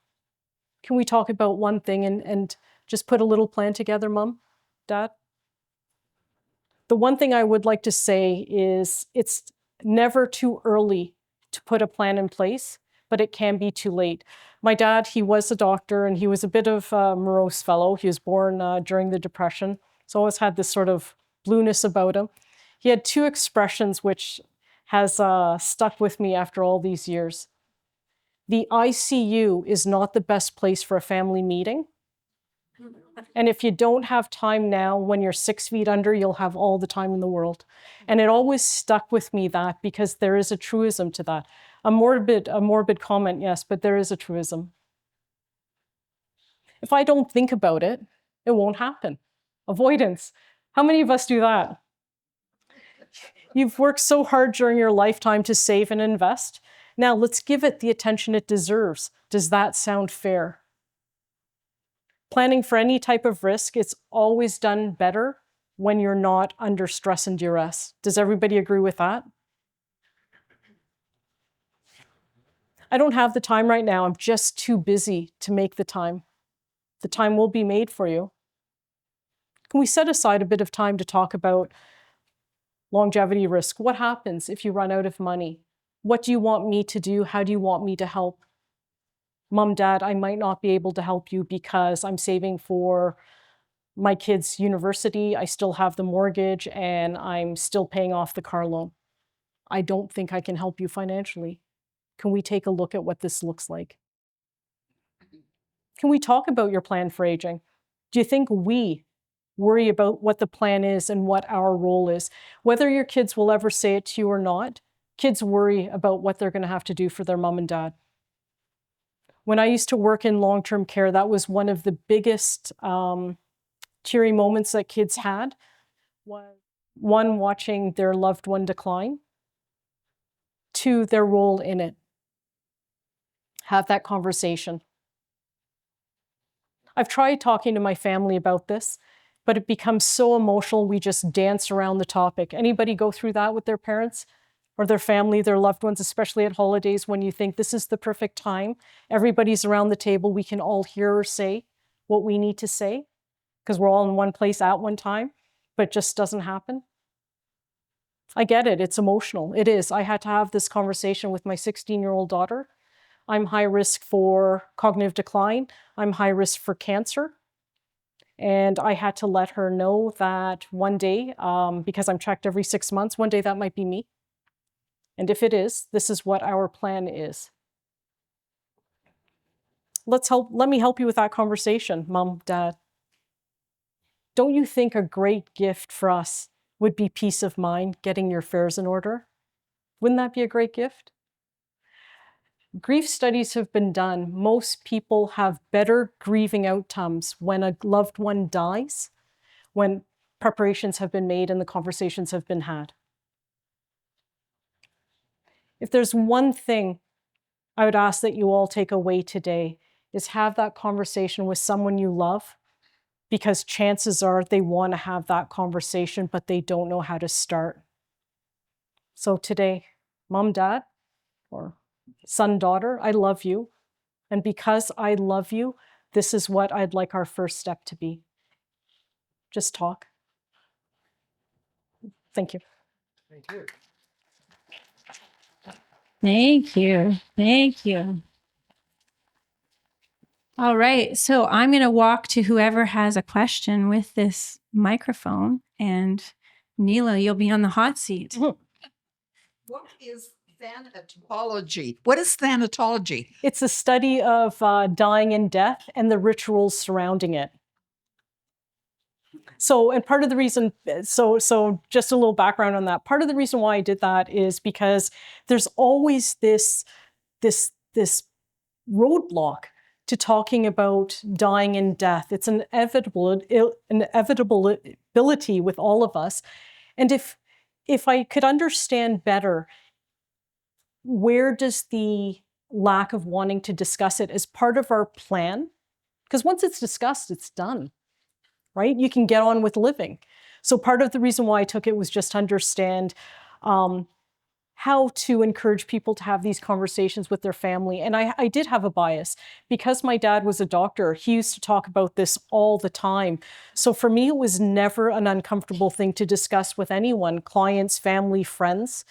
Can we talk about one thing and just put a little plan together, Mom, Dad? The one thing I would like to say is it's never too early to put a plan in place, but it can be too late. My dad, he was a doctor and he was a bit of a morose fellow. He was born during the Depression, so always had this sort of blueness about him. He had two expressions which has stuck with me after all these years. The ICU is not the best place for a family meeting. And if you don't have time now, when you're 6 feet under, you'll have all the time in the world. And it always stuck with me that, because there is a truism to that. A morbid comment, yes, but there is a truism. If I don't think about it, it won't happen. Avoidance. How many of us do that? You've worked so hard during your lifetime to save and invest. Now let's give it the attention it deserves. Does that sound fair? Planning for any type of risk, it's always done better when you're not under stress and duress. Does everybody agree with that? I don't have the time right now. I'm just too busy to make the time. The time will be made for you. Can we set aside a bit of time to talk about longevity risk? What happens if you run out of money? What do you want me to do? How do you want me to help? Mom, Dad, I might not be able to help you because I'm saving for my kids' university. I still have the mortgage and I'm still paying off the car loan. I don't think I can help you financially. Can we take a look at what this looks like? Can we talk about your plan for aging? Do you think we worry about what the plan is and what our role is? Whether your kids will ever say it to you or not, kids worry about what they're going to have to do for their mom and dad. When I used to work in long-term care, that was one of the biggest teary moments that kids had. One, watching their loved one decline. Two, their role in it. Have that conversation. I've tried talking to my family about this, but it becomes so emotional, we just dance around the topic. Anybody go through that with their parents or their family, their loved ones, especially at holidays when you think this is the perfect time? Everybody's around the table, we can all hear or say what we need to say because we're all in one place at one time, but it just doesn't happen. I get it, it's emotional. It is. I had to have this conversation with my 16-year-old daughter. I'm high risk for cognitive decline. I'm high risk for cancer. And I had to let her know that one day, because I'm checked every 6 months, one day that might be me. And if it is, this is what our plan is. Let me help you with that conversation, Mom, Dad. Don't you think a great gift for us would be peace of mind, getting your affairs in order? Wouldn't that be a great gift? Grief studies have been done. Most people have better grieving outcomes when a loved one dies, when preparations have been made and the conversations have been had. If there's one thing I would ask that you all take away today, is have that conversation with someone you love, because chances are they want to have that conversation, but they don't know how to start. So today, Mom, Dad, or son, daughter, I love you. And because I love you, this is what I'd like our first step to be. Just talk. Thank you. Thank you. Thank you. Thank you. All right. So I'm going to walk to whoever has a question with this microphone. And Neela, you'll be on the hot seat. What is thanatology? What is thanatology? It's a study of dying and death and the rituals surrounding it. So, and part of the reason, so just a little background on that. Part of the reason why I did that is because there's always this roadblock to talking about dying and death. It's an inevitability with all of us. And if I could understand better, where does the lack of wanting to discuss it as part of our plan? Because once it's discussed, it's done, right? You can get on with living. So part of the reason why I took it was just to understand how to encourage people to have these conversations with their family. And I did have a bias. Because my dad was a doctor, he used to talk about this all the time. So for me, it was never an uncomfortable thing to discuss with anyone, clients, family, friends.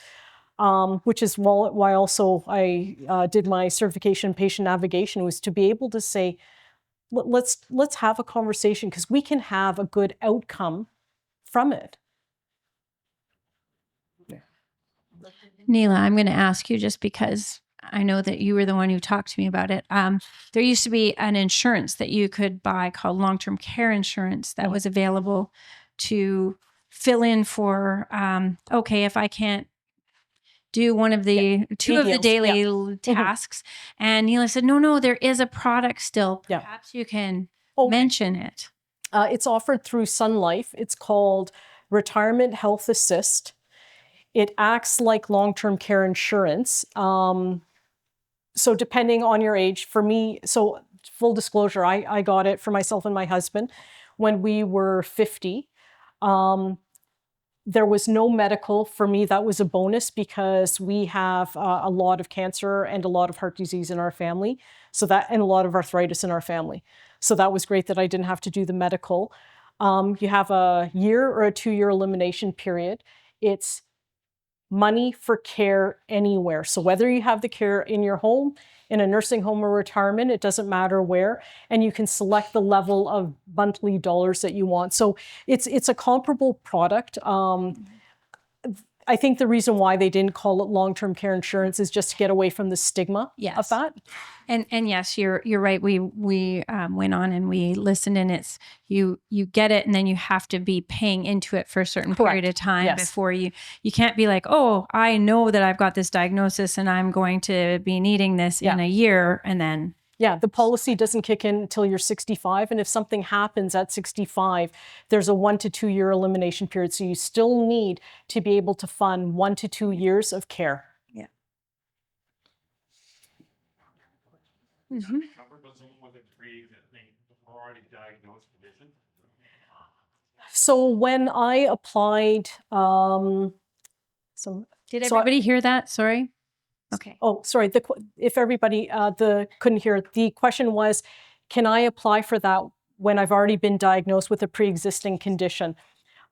Which is why also I did my certification in patient navigation, was to be able to say, let's have a conversation, because we can have a good outcome from it. Neela, I'm going to ask you just because I know that you were the one who talked to me about it. There used to be an insurance that you could buy called long-term care insurance that was available to fill in for, okay, if I can't do one of the two of the Details, daily tasks. And Neela said, no, there is a product still. Yeah. Perhaps you can Okay. mention it. It's offered through Sun Life. It's called Retirement Health Assist. It acts like long-term care insurance. So depending on your age, for me, so full disclosure, I got it for myself and my husband when we were 50. There was no medical for me. That was a bonus because we have a lot of cancer and a lot of heart disease in our family. So that, and a lot of arthritis in our family. So that was great that I didn't have to do the medical. You have a year or a 2-year elimination period. It's money for care anywhere. So whether you have the care in your home, in a nursing home or retirement, it doesn't matter where, and you can select the level of monthly dollars that you want. So it's a comparable product. I think the reason why they didn't call it long-term care insurance is just to get away from the stigma of that. And yes, you're right. We went on and we listened, and it's you get it, and then you have to be paying into it for a certain period of time before you can't be like, oh, I know that I've got this diagnosis and I'm going to be needing this in a year, and then. Yeah, the policy doesn't kick in until you're 65. And if something happens at 65, there's a 1 to 2 year elimination period. So you still need to be able to fund 1 to 2 years of care. Yeah. So when I applied, did everybody hear that? Sorry. Okay. Oh, sorry. If everybody couldn't hear it, the question was, can I apply for that when I've already been diagnosed with a pre-existing condition?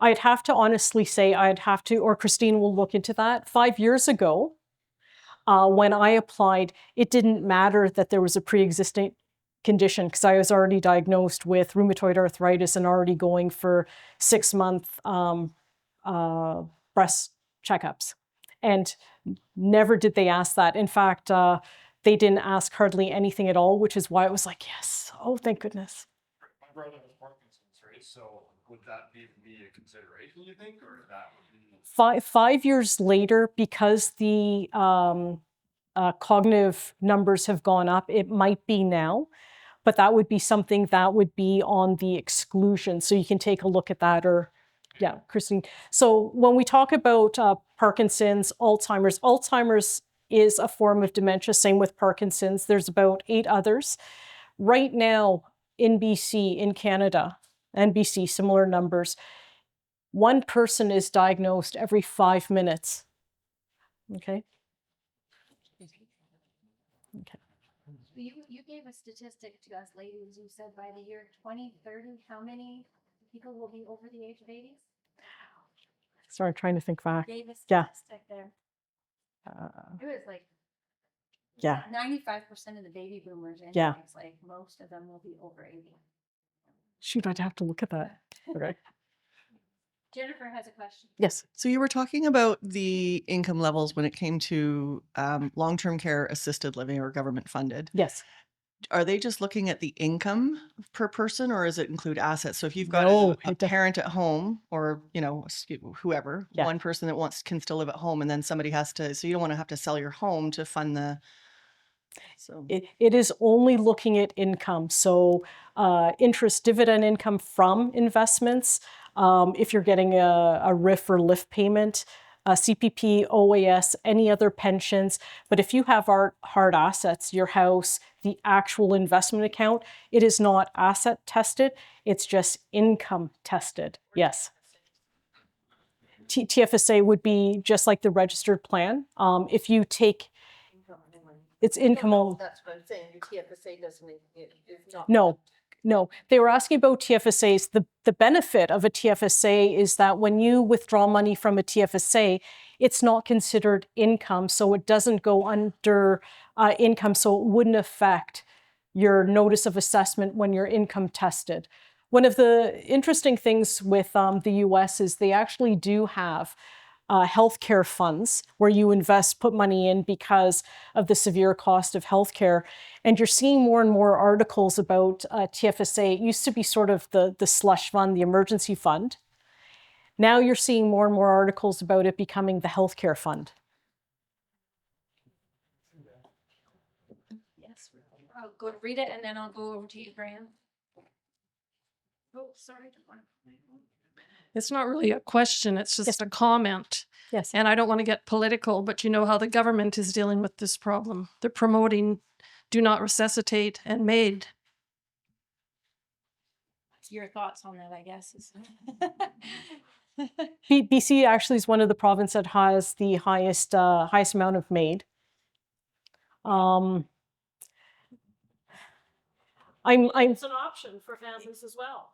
I'd have to honestly say or Christine will look into that. 5 years ago, when I applied, it didn't matter that there was a pre-existing condition because I was already diagnosed with rheumatoid arthritis and already going for 6-month breast checkups. And never did they ask that. In fact, they didn't ask hardly anything at all, which is why it was like, yes, oh, thank goodness. My brother has Parkinson's, right? So would that be a consideration, you think, or that would be? 5 years later, because the cognitive numbers have gone up, it might be now, but that would be something that would be on the exclusion. So you can take a look at that, or yeah, Christine. So when we talk about Parkinson's, Alzheimer's is a form of dementia, same with Parkinson's. There's about 8 others. Right now in BC, in Canada, and BC, similar numbers, 1 person is diagnosed every 5 minutes. Okay? Okay. You gave a statistic to us ladies. You said by the year 2030, how many people will be over the age of 80? Sorry, I'm trying to think back. Gave a statistic there. It was like 95% of the baby boomers. And it's like most of them will be over 80. Shoot, I'd have to look at that. Okay. Jennifer has a question. Yes. So you were talking about the income levels when it came to long-term care assisted living or government funded. Yes. Are they just looking at the income per person, or does it include assets? So if you've got a parent at home, or whoever, one person that can still live at home, and then somebody has to, so you don't want to have to sell your home to fund the. So it is only looking at income. So interest, dividend income from investments. If you're getting a RIF or LIF payment, CPP, OAS, any other pensions. But if you have hard assets, your house, the actual investment account, it is not asset tested. It's just income tested. Yes. TFSA would be just like the registered plan. If you take it's income only. That's what I'm saying. Your TFSA doesn't. It's not. No. They were asking about TFSAs. The benefit of a TFSA is that when you withdraw money from a TFSA, it's not considered income, so it doesn't go under income, so it wouldn't affect your notice of assessment when you're income tested. One of the interesting things with the US is they actually do have healthcare funds where you put money in because of the severe cost of healthcare. And you're seeing more and more articles about TFSA. It used to be sort of the slush fund, the emergency fund. Now you're seeing more and more articles about it becoming the healthcare fund. Yes, I'll go read it and then I'll go over to you, Graham. Oh, sorry. It's not really a question, it's just a comment. Yes. And I don't want to get political, but you know how the government is dealing with this problem. They're promoting do not resuscitate and MAID. Your thoughts on that, I guess. BC actually is one of the provinces that has the highest amount of MAID. It's an option for families as well.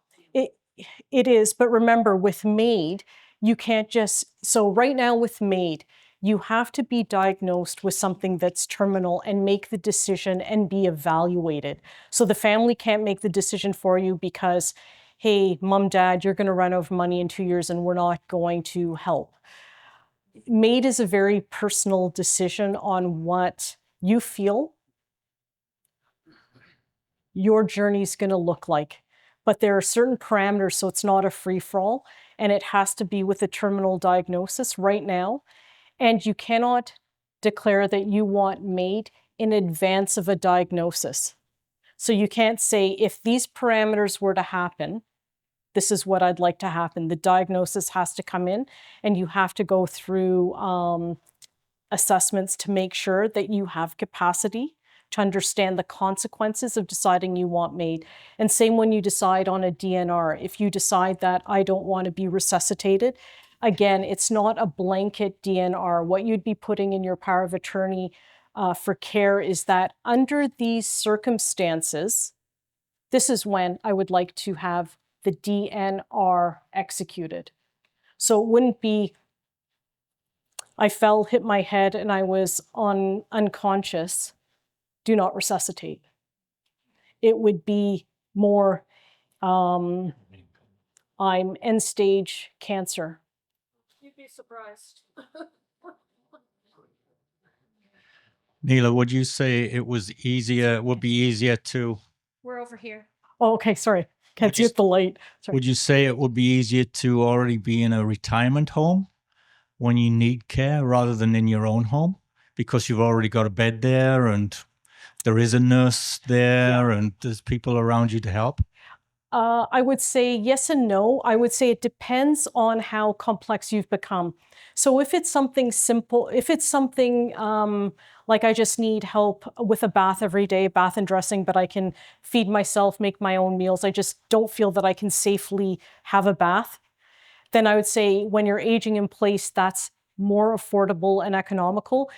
It is, but remember with MAID, you can't just, so right now with MAID, you have to be diagnosed with something that's terminal and make the decision and be evaluated. So the family can't make the decision for you because, hey, mom, dad, you're going to run out of money in 2 years and we're not going to help. MAID is a very personal decision on what you feel your journey is going to look like. But there are certain parameters, so it's not a free-for-all, and it has to be with a terminal diagnosis right now. And you cannot declare that you want MAID in advance of a diagnosis. So you can't say, if these parameters were to happen, this is what I'd like to happen. The diagnosis has to come in, and you have to go through assessments to make sure that you have capacity to understand the consequences of deciding you want MAID. And same when you decide on a DNR. If you decide that I don't want to be resuscitated, again, it's not a blanket DNR. What you'd be putting in your power of attorney for care is that under these circumstances, this is when I would like to have the DNR executed. So it wouldn't be, I fell, hit my head, and I was unconscious. Do not resuscitate. It would be more, I'm end stage cancer. You'd be surprised. Neela, would you say it would be easier to, We're over here. Oh, okay, sorry. Can't Would see you- at the light. Sorry. would you say it would be easier to already be in a retirement home when you need care rather than in your own home? Because you've already got a bed there and there is a nurse there and there's people around you to help? I would say yes and no. I would say it depends on how complex you've become. So if it's something simple, if it's something like I just need help with a bath every day, bath and dressing, but I can feed myself, make my own meals, I just don't feel that I can safely have a bath, then I would say when you're aging in place, that's more affordable and economical.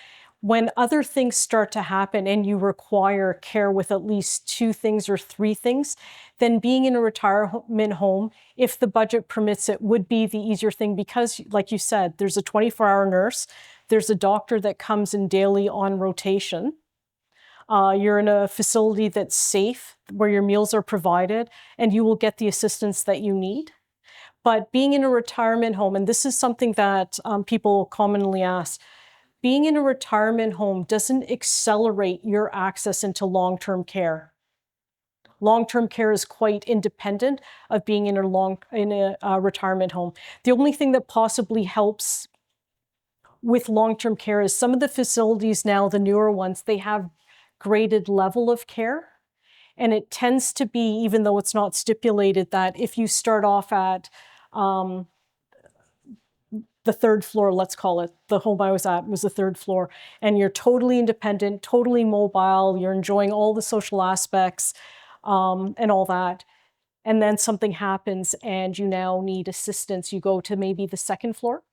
When other things start to happen and you require care with at least 2 things or 3 things, then being in a retirement home, if the budget permits it, would be the easier thing because, like you said, there's a 24-hour nurse, there's a doctor that comes in daily on rotation. You're in a facility that's safe, where your meals are provided, and you will get the assistance that you need. But being in a retirement home, and this is something that people commonly ask, being in a retirement home doesn't accelerate your access into long-term care. Long-term care is quite independent of being in a retirement home. The only thing that possibly helps with long-term care is some of the facilities now, the newer ones, they have graded level of care. And it tends to be, even though it's not stipulated, that if you start off at the 3rd floor, let's call it, the home I was at was the 3rd floor, and you're totally independent, totally mobile, you're enjoying all the social aspects and all that, and then something happens and you now need assistance, you go to maybe the 2nd floor.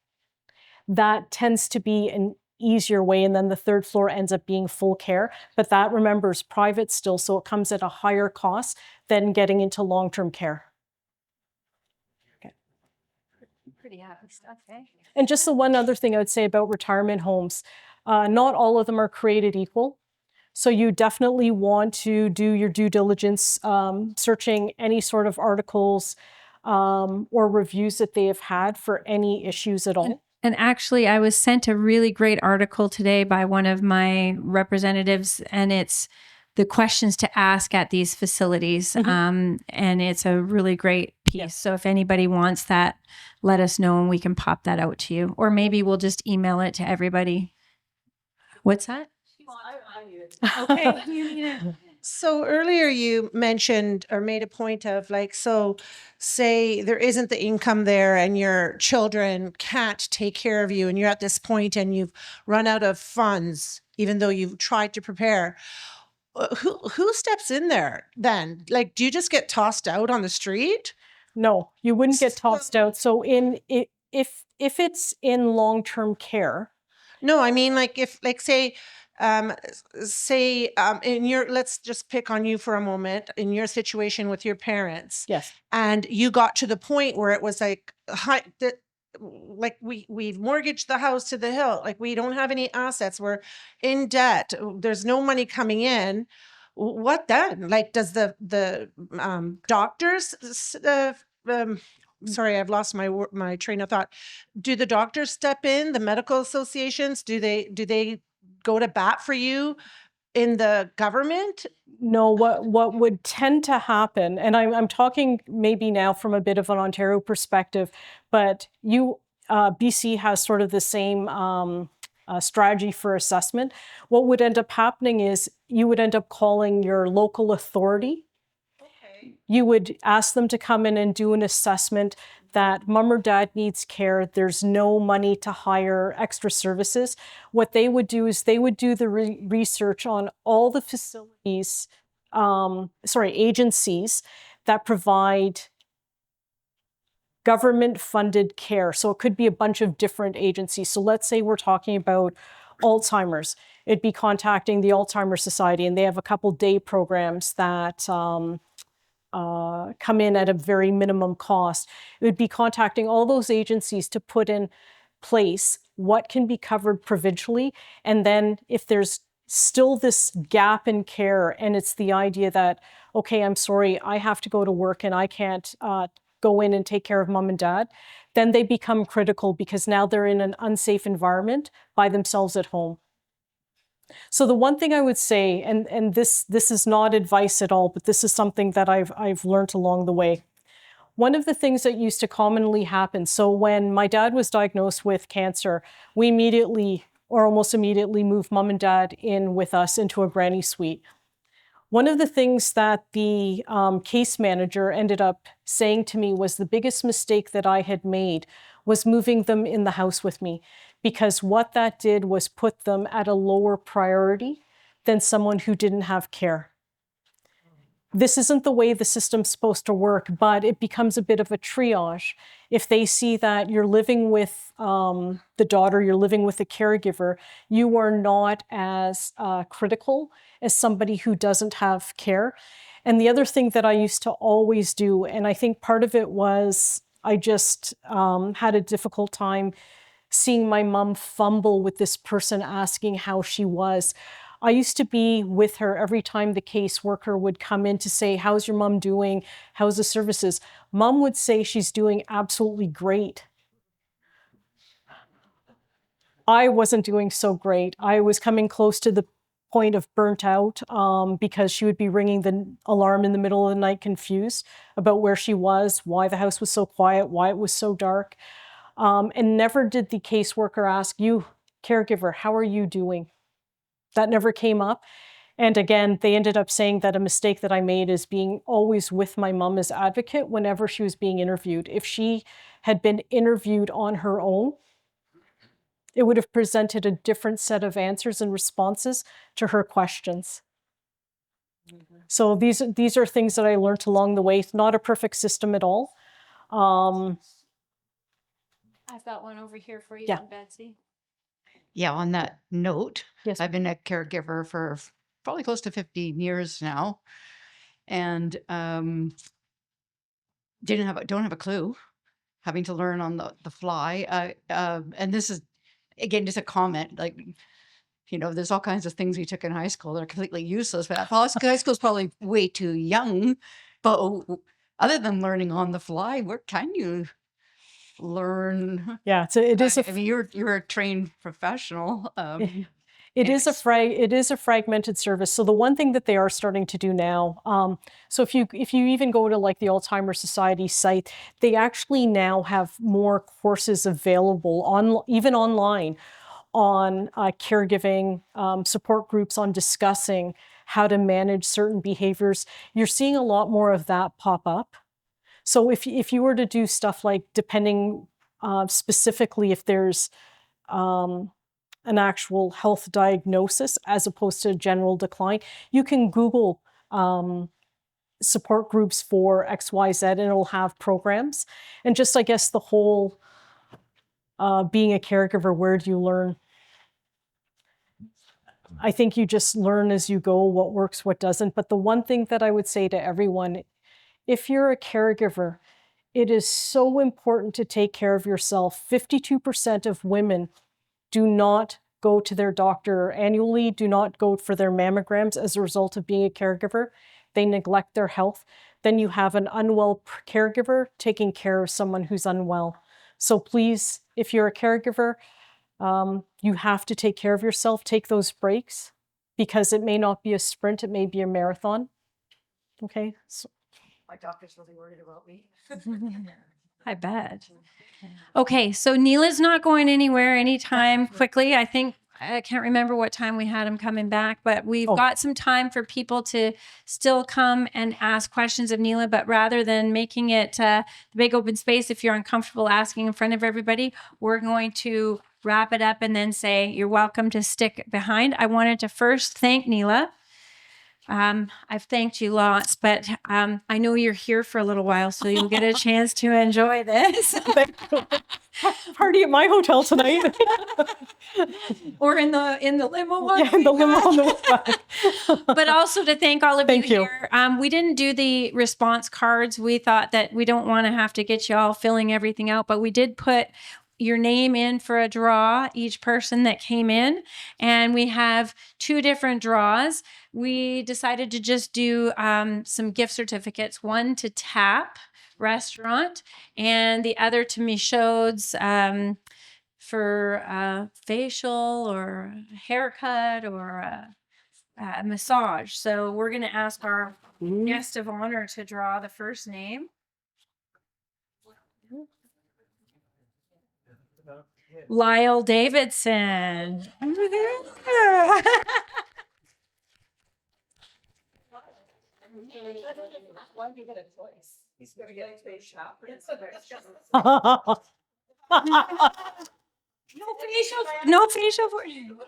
That tends to be an easier way, and then the 3rd floor ends up being full care, but that, remember, is private still, so it comes at a higher cost than getting into long-term care. Pretty happy stuff, eh? And just the one other thing I would say about retirement homes, not all of them are created equal. So you definitely want to do your due diligence, searching any sort of articles or reviews that they have had for any issues at all. And actually, I was sent a really great article today by one of my representatives, and it's the questions to ask at these facilities. And it's a really great piece. Yes. So if anybody wants that, let us know and we can pop that out to you. Or maybe we'll just email it to everybody. What's that? Okay. You need it. So earlier you mentioned or made a point of like, so say there isn't the income there and your children can't take care of you and you're at this point and you've run out of funds, even though you've tried to prepare. Who steps in there then? Like, do you just get tossed out on the street? No, you wouldn't get tossed out. So if it's in long-term care, No, I mean, like if, like, say, in your, let's just pick on you for a moment, in your situation with your parents, yes, and you got to the point where it was like, like we've mortgaged the house to the hilt, like we don't have any assets, we're in debt, there's no money coming in. What then? Like, does the doctors, sorry, I've lost my train of thought. Do the doctors step in? The medical associations, do they go to bat for you in the government? no, what would tend to happen, and I'm talking maybe now from a bit of an Ontario perspective, but BC has sort of the same strategy for assessment. What would end up happening is you would end up calling your local authority. You would ask them to come in and do an assessment that mom or dad needs care. There's no money to hire extra services. What they would do is they would do the research on all the facilities, agencies that provide government-funded care. So it could be a bunch of different agencies. So let's say we're talking about Alzheimer's. It'd be contacting the Alzheimer's Society, and they have a couple day programs that come in at a very minimum cost. It would be contacting all those agencies to put in place what can be covered provincially. And then if there's still this gap in care and it's the idea that, okay, I'm sorry, I have to go to work and I can't go in and take care of mom and dad, then they become critical because now they're in an unsafe environment by themselves at home. So the one thing I would say, and this is not advice at all, but this is something that I've learned along the way. One of the things that used to commonly happen, so when my dad was diagnosed with cancer, we immediately or almost immediately moved mom and dad in with us into a granny suite. One of the things that the case manager ended up saying to me was the biggest mistake that I had made was moving them in the house with me, because what that did was put them at a lower priority than someone who didn't have care. This isn't the way the system's supposed to work, but it becomes a bit of a triage. If they see that you're living with the daughter, you're living with a caregiver, you are not as critical as somebody who doesn't have care. And the other thing that I used to always do, and I think part of it was I just had a difficult time seeing my mom fumble with this person asking how she was. I used to be with her every time the caseworker would come in to say, how's your mom doing? How's the services? Mom would say she's doing absolutely great. I wasn't doing so great. I was coming close to the point of burnt out because she would be ringing the alarm in the middle of the night confused about where she was, why the house was so quiet, why it was so dark. And never did the caseworker ask, you, caregiver, how are you doing? That never came up. And again, they ended up saying that a mistake that I made is being always with my mom as advocate whenever she was being interviewed. If she had been interviewed on her own, it would have presented a different set of answers and responses to her questions. So these are things that I learned along the way. It's not a perfect system at all. I've got one over here for you, Yeah. Betsy. Yeah, on that note, Yes. I've been a caregiver for probably close to 15 years now, and don't have a clue, having to learn on the fly. And this is again just a comment, like, you know, there's all kinds of things we took in high school that are completely useless. But high school is probably way too young. But other than learning on the fly, where can you learn. Yeah, it is I mean, you're a trained professional. It is a fragmented service. So the one thing that they are starting to do now, so if you even go to like the Alzheimer's Society site, they actually now have more courses available even online on caregiving, support groups on discussing how to manage certain behaviors. You're seeing a lot more of that pop up. So if you were to do stuff like, depending specifically if there's an actual health diagnosis as opposed to general decline, you can Google support groups for XYZ and it'll have programs. And just, I guess, the whole being a caregiver, where do you learn? I think you just learn as you go what works, what doesn't. But the one thing that I would say to everyone, if you're a caregiver, it is so important to take care of yourself. 52% of women do not go to their doctor annually, do not go for their mammograms as a result of being a caregiver. They neglect their health. Then you have an unwell caregiver taking care of someone who's unwell. So please, if you're a caregiver, you have to take care of yourself, take those breaks, because it may not be a sprint, it may be a marathon. Okay? So. My doctor's really worried about me. I bet. Okay, so Neela's not going anywhere anytime quickly. I can't remember what time we had him coming back, but we've got some time for people to still come and ask questions of Neela. But rather than making it the big open space, if you're uncomfortable asking in front of everybody, we're going to wrap it up and then say you're welcome to stick behind. I wanted to first thank Neela. I've thanked you lots, but I know you're here for a little while, so you'll get a chance to enjoy this. Party at my hotel tonight. Or in the limo. Yeah, in the limo on the way back. But also to thank all of you Thank you. here. We didn't do the response cards. We thought that we don't want to have to get you all filling everything out, but we did put your name in for a draw, each person that came in. And we have 2 different draws. We decided to just do some gift certificates, one to TAP Restaurant and the other to Michaud's for facial or haircut or a massage. So we're going to ask our guest of honor to draw the first name. Lyle Davidson. No facial for you.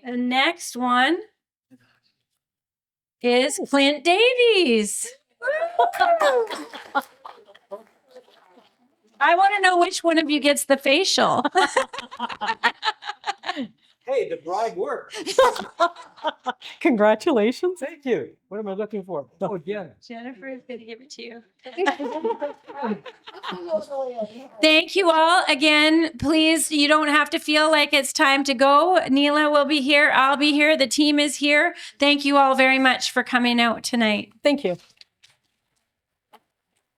The next one is Clint Davies. I want to know which one of you gets the facial. Hey, the bribe worked. Congratulations. Thank you. What am I looking for? Oh, yeah. Jennifer is going to give it to you. Thank you all. Again, please, you don't have to feel like it's time to go. Neela will be here. I'll be here. The team is here. Thank you all very much for coming out tonight. Thank you.